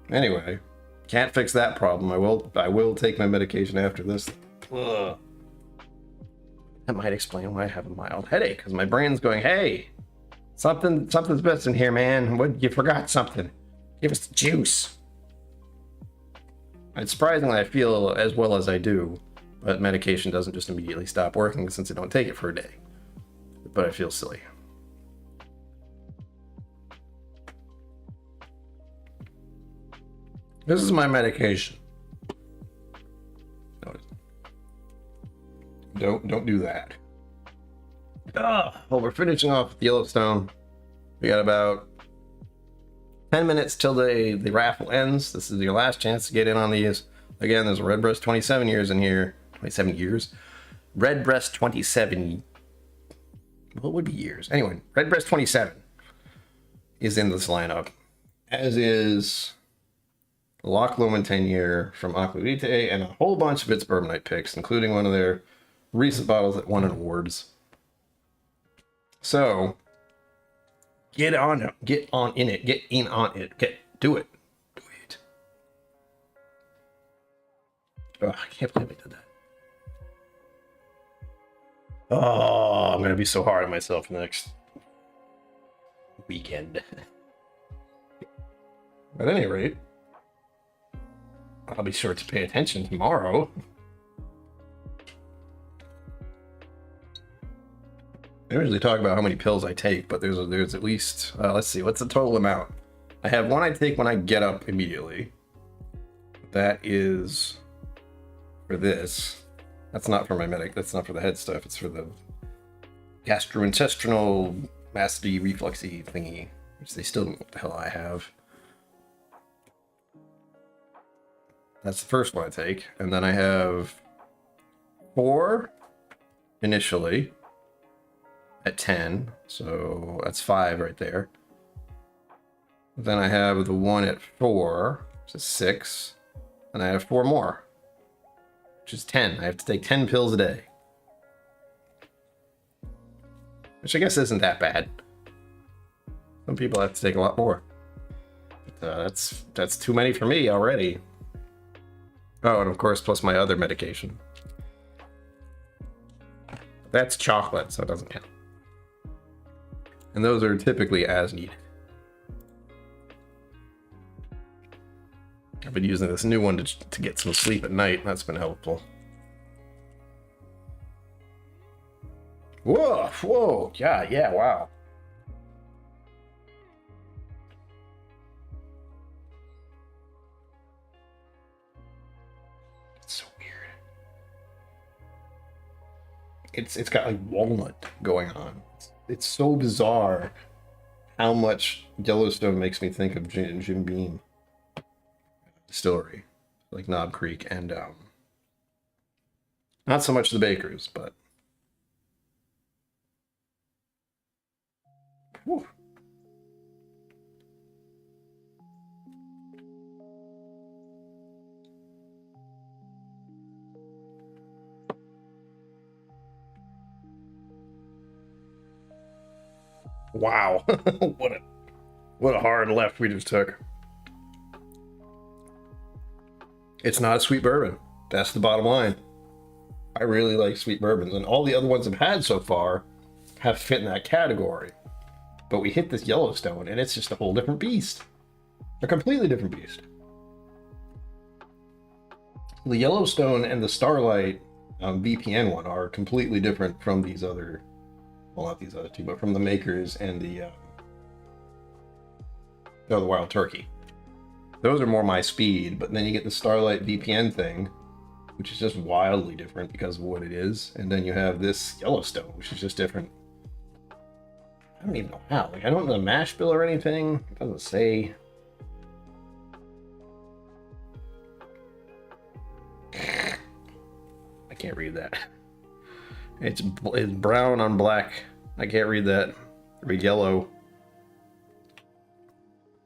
Anyway, can't fix that problem. I will take my medication after this. Ugh. That might explain why I have a mild headache, because my brain's going, hey, something's missing here, man. What, you forgot something. Give us the juice. It's surprising that I feel as well as I do, but medication doesn't just immediately stop working since I don't take it for a day. But I feel silly. This is my medication. No, don't do that. Well, we're finishing off with Yellowstone. We got about 10 minutes till the raffle ends. This is your last chance to get in on these. Again, there's a Redbreast 27 years in here. 27 years? Redbreast 27. Well, it would be years. Anyway, Redbreast 27 is in this lineup, as is Loch Lomond 10 year from Aquavitae and a whole bunch of its bourbonite picks, including one of their recent bottles that won awards. So get on it. Get in on it. Do it. Oh, I can't believe I did that. Oh, I'm gonna be so hard on myself next weekend. At any rate, I'll be sure to pay attention tomorrow. I usually talk about how many pills I take, but there's at least, let's see, what's the total amount? I have one I take when I get up immediately. That is for this. That's not for my medic, that's not for the head stuff, it's for the gastrointestinal acidity refluxy thingy, which they still don't know what the hell I have. That's the first one I take, and then I have 4 initially at 10, so that's 5 right there. Then I have the one at 4, which is 6, and I have 4 more, which is 10. I have to take 10 pills a day, which I guess isn't that bad. Some people have to take a lot more. But, that's too many for me already. Oh, and of course, plus my other medication. That's chocolate, so it doesn't count. And those are typically as needed. I've been using this new one to get some sleep at night. That's been helpful. Whoa, yeah, wow. It's got like walnut going on. It's so bizarre how much Yellowstone makes me think of Jim Beam Distillery, like Knob Creek, and not so much the Bakers, but whew. Wow. what a hard left we just took. It's not a sweet bourbon. That's the bottom line. I really like sweet bourbons, and all the other ones I've had so far have fit in that category. But we hit this Yellowstone, and it's just a whole different beast. A completely different beast. The Yellowstone and the Starlight VPN one are completely different from these other, well, not these other two, but from the Makers and the Wild Turkey. Those are more my speed, but then you get the Starlight VPN thing, which is just wildly different because of what it is, and then you have this Yellowstone, which is just different. I don't even know how. Like, I don't know the mash bill or anything. It doesn't say. I can't read that. It's brown on black. I can't read that. Read yellow.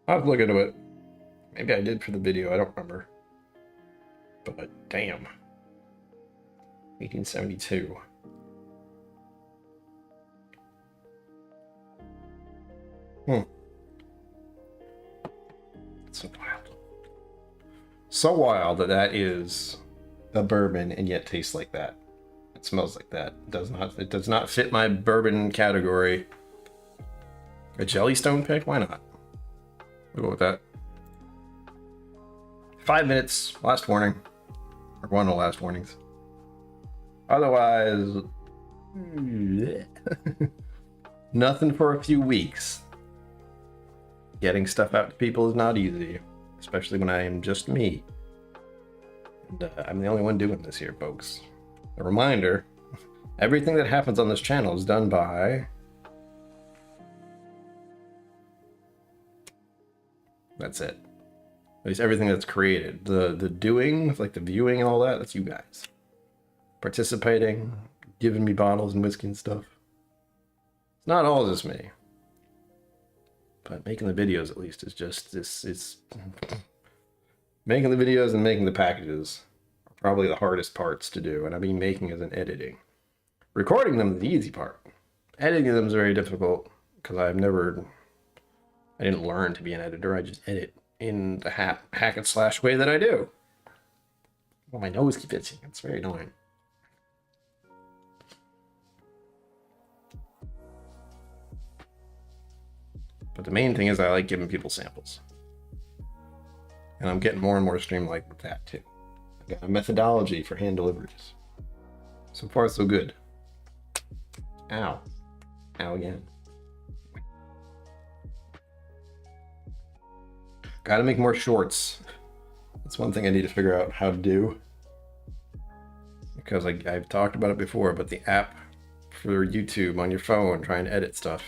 I'll have to look into it. Maybe I did for the video. I don't remember. But damn. 1872. It's so wild. So wild that is a bourbon and yet tastes like that. It smells like that. It does not fit my bourbon category. A Jellystone pick? Why not? We'll go with that. 5 minutes. Last warning. Or one of the last warnings. Otherwise, nothing for a few weeks. Getting stuff out to people is not easy, especially when I am just me. And I'm the only one doing this here, folks. A reminder, everything that happens on this channel is done by... That's it. At least everything that's created. The doing, like the viewing and all that, that's you guys. Participating, giving me bottles and whiskey and stuff. It's not all just me. But making the videos, at least, is just this. It's making the videos and making the packages are probably the hardest parts to do. And I mean making as in editing. Recording them is the easy part. Editing them is very difficult because I didn't learn to be an editor. I just edit in the hack and slash way that I do. Well, my nose keeps itching. It's very annoying. But the main thing is I like giving people samples. And I'm getting more and more streamlined with that too. I've got a methodology for hand deliveries. So far, so good. Ow. Ow again. Gotta make more shorts. That's one thing I need to figure out how to do. Because I've talked about it before, but the app for YouTube on your phone trying to edit stuff.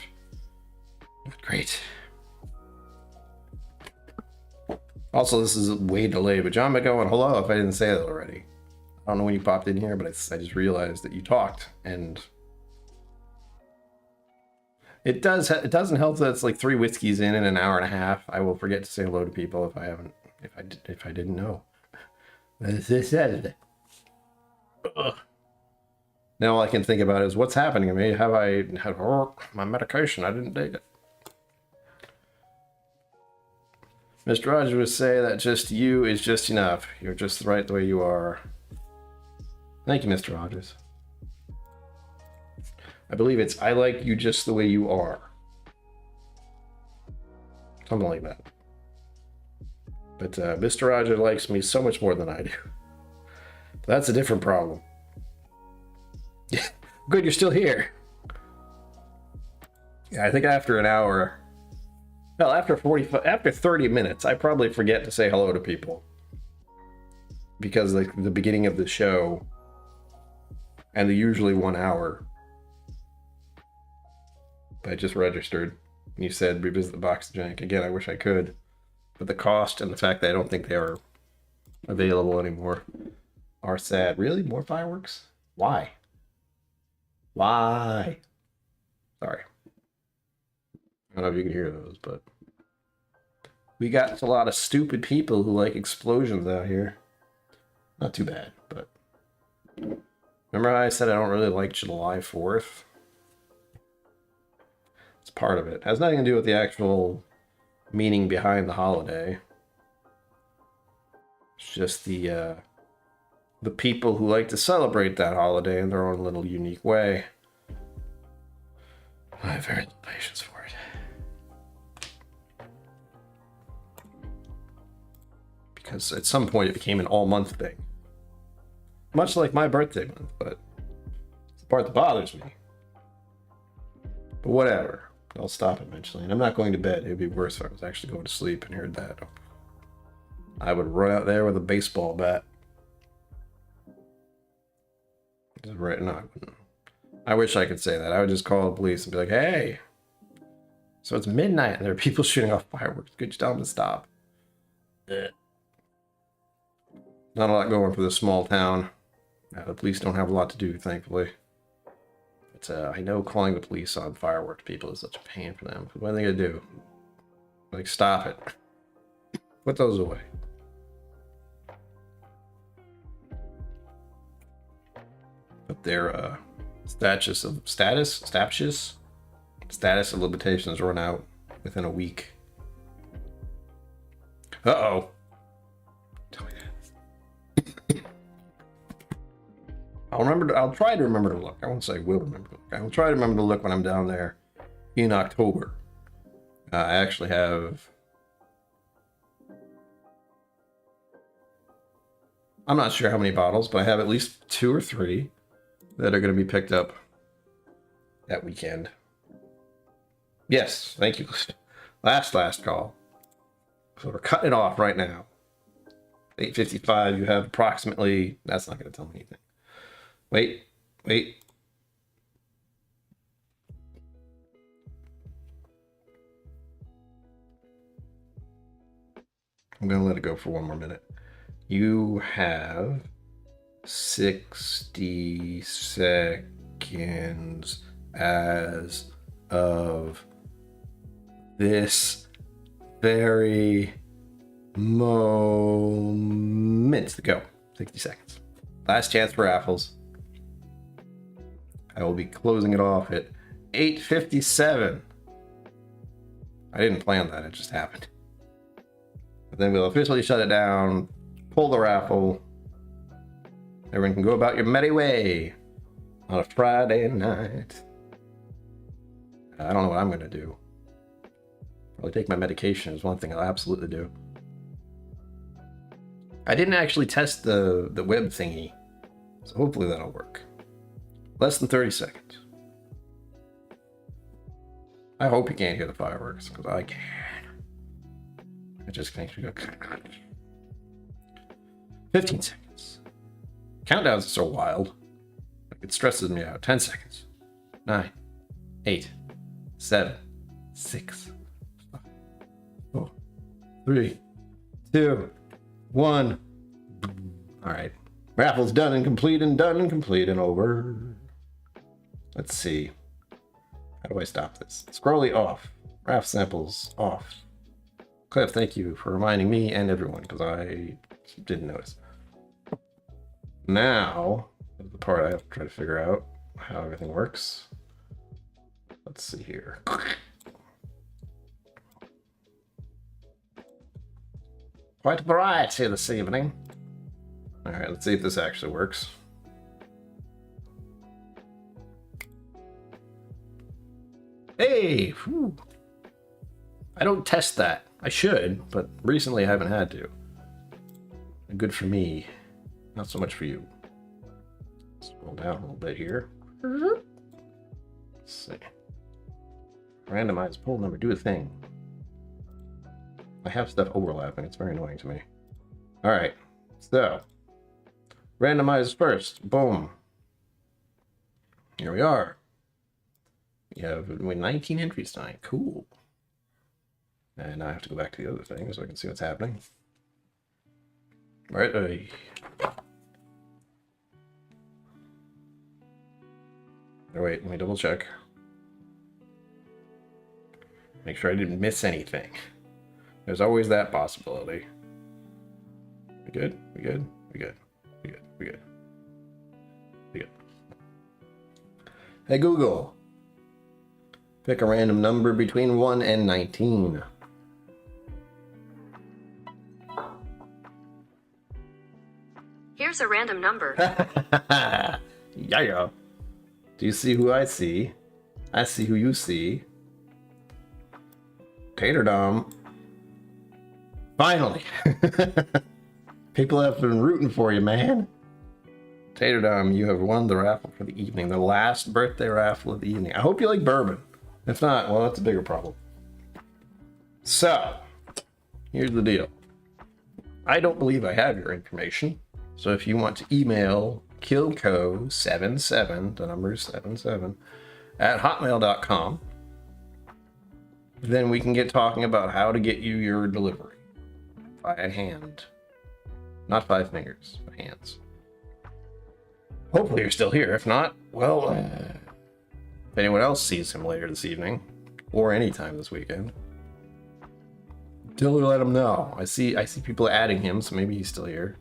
Not great. Also, this is way delayed, but John McGowan, hello, if I didn't say that already. I don't know when you popped in here, but I just realized that you talked, and it doesn't help that it's like 3 whiskeys in an hour and a half. I will forget to say hello to people if I didn't know. This said. Now all I can think about is what's happening to me. Have I had my medication? I didn't take it. Mr. Rogers would say that just you is just enough. You're just right the way you are. Thank you, Mr. Rogers. I believe it's I like you just the way you are. Something like that. But Mr. Rogers likes me so much more than I do. That's a different problem. Good, you're still here. Yeah, I think after an hour... Well, after 30 minutes, I probably forget to say hello to people. Because like the beginning of the show and the usually 1 hour, I just registered. And you said revisit the box of jank. Again, I wish I could. But the cost and the fact that I don't think they are available anymore are sad. Really? More fireworks? Why? Why? Sorry. I don't know if you can hear those, but we got a lot of stupid people who like explosions out here. Not too bad, but remember how I said I don't really like July 4th? It's part of it. It has nothing to do with the actual meaning behind the holiday. It's just the people who like to celebrate that holiday in their own little unique way. I have very little patience for it. Because at some point it became an all-month thing. Much like my birthday month, but it's the part that bothers me. But whatever. I'll stop eventually. And I'm not going to bed. It would be worse if I was actually going to sleep and heard that. I would run out there with a baseball bat. Just right now, I wouldn't. I wish I could say that. I would just call the police and be like, hey, so it's midnight and there are people shooting off fireworks. Could you tell them to stop? Not a lot going for this small town. The police don't have a lot to do, thankfully. But I know calling the police on fireworks people is such a pain for them. What are they gonna do? Like, stop it. Put those away. But their status of limitations run out within a week. Uh-oh. Tell me that. I'll try to remember to look. I won't say will remember to look. I will try to remember to look when I'm down there in October. I actually have... I'm not sure how many bottles, but I have at least 2 or 3 that are going to be picked up that weekend. Yes, thank you. Last call. So we're cutting it off right now. 8:55, you have approximately... That's not going to tell me anything. Wait. I'm going to let it go for 1 more minute. You have 60 seconds as of this very moment to go. 60 seconds. Last chance for raffles. I will be closing it off at 8:57. I didn't plan that, it just happened. But then we'll officially shut it down, pull the raffle. Everyone can go about your merry way on a Friday night. I don't know what I'm going to do. Probably take my medication is one thing I'll absolutely do. I didn't actually test the web thingy, so hopefully that'll work. Less than 30 seconds. I hope you can't hear the fireworks, because I can. It just makes me go... 15 seconds. Countdowns are so wild. It stresses me out. 10 seconds. 9, 8, 7, 6, 5, 4, 3, 2, 1. Alright. Raffle's done and complete and over. Let's see. How do I stop this? Scrolly off. Raff samples off. Cliff, thank you for reminding me and everyone, because I didn't notice. Now, the part I have to try to figure out how everything works. Let's see here. Quite a variety this evening. Alright, let's see if this actually works. Hey! Whew. I don't test that. I should, but recently I haven't had to. Good for me. Not so much for you. Scroll down a little bit here. Let's see. Randomize poll number. Do a thing. I have stuff overlapping. It's very annoying to me. Alright. So. Randomize first. Boom. Here we are. We have 19 entries tonight. Cool. And I have to go back to the other thing so I can see what's happening. All right. Oh, wait, let me double check. Make sure I didn't miss anything. There's always that possibility. We good? We good? We good? We good? We good? We good? Hey Google. Pick a random number between 1 and 19. Here's a random number. Yeah. Do you see who I see? I see who you see. Tater Dom. Finally. People have been rooting for you, man. Tater Dom, you have won the raffle for the evening. The last birthday raffle of the evening. I hope you like bourbon. If not, well, that's a bigger problem. So, here's the deal. I don't believe I have your information. So if you want to email KillCo77, the number is 77, at hotmail.com, then we can get talking about how to get you your delivery by hand. Not 5 fingers, but hands. Hopefully you're still here. If not, well, if anyone else sees him later this evening, or anytime this weekend, totally let him know. I see people adding him, so maybe he's still here.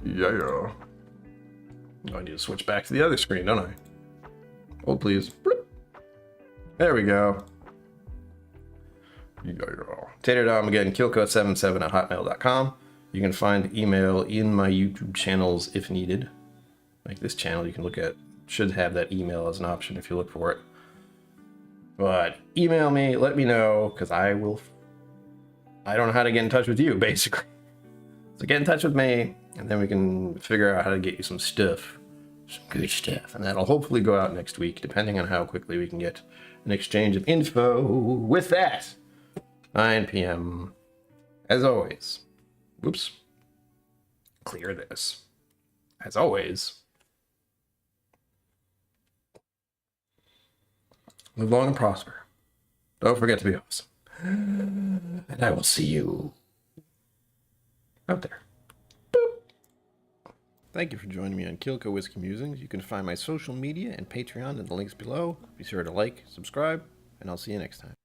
Yeah. I need to switch back to the other screen, don't I? Oh, please. Bloop. There we go. Yeah. Tater Dom again, KillCo77 at hotmail.com. You can find email in my YouTube channels if needed. Like this channel, you can look at, should have that email as an option if you look for it. But email me, let me know, because I don't know how to get in touch with you, basically. So get in touch with me, and then we can figure out how to get you some stuff. Some good stuff. And that'll hopefully go out next week, depending on how quickly we can get an exchange of info. With that, 9 p.m. As always. Whoops. Clear this. As always. Live long and prosper. Don't forget to be awesome. And I will see you out there. Boop. Thank you for joining me on KillCo Whiskey Musings. You can find my social media and Patreon in the links below. Be sure to like, subscribe, and I'll see you next time.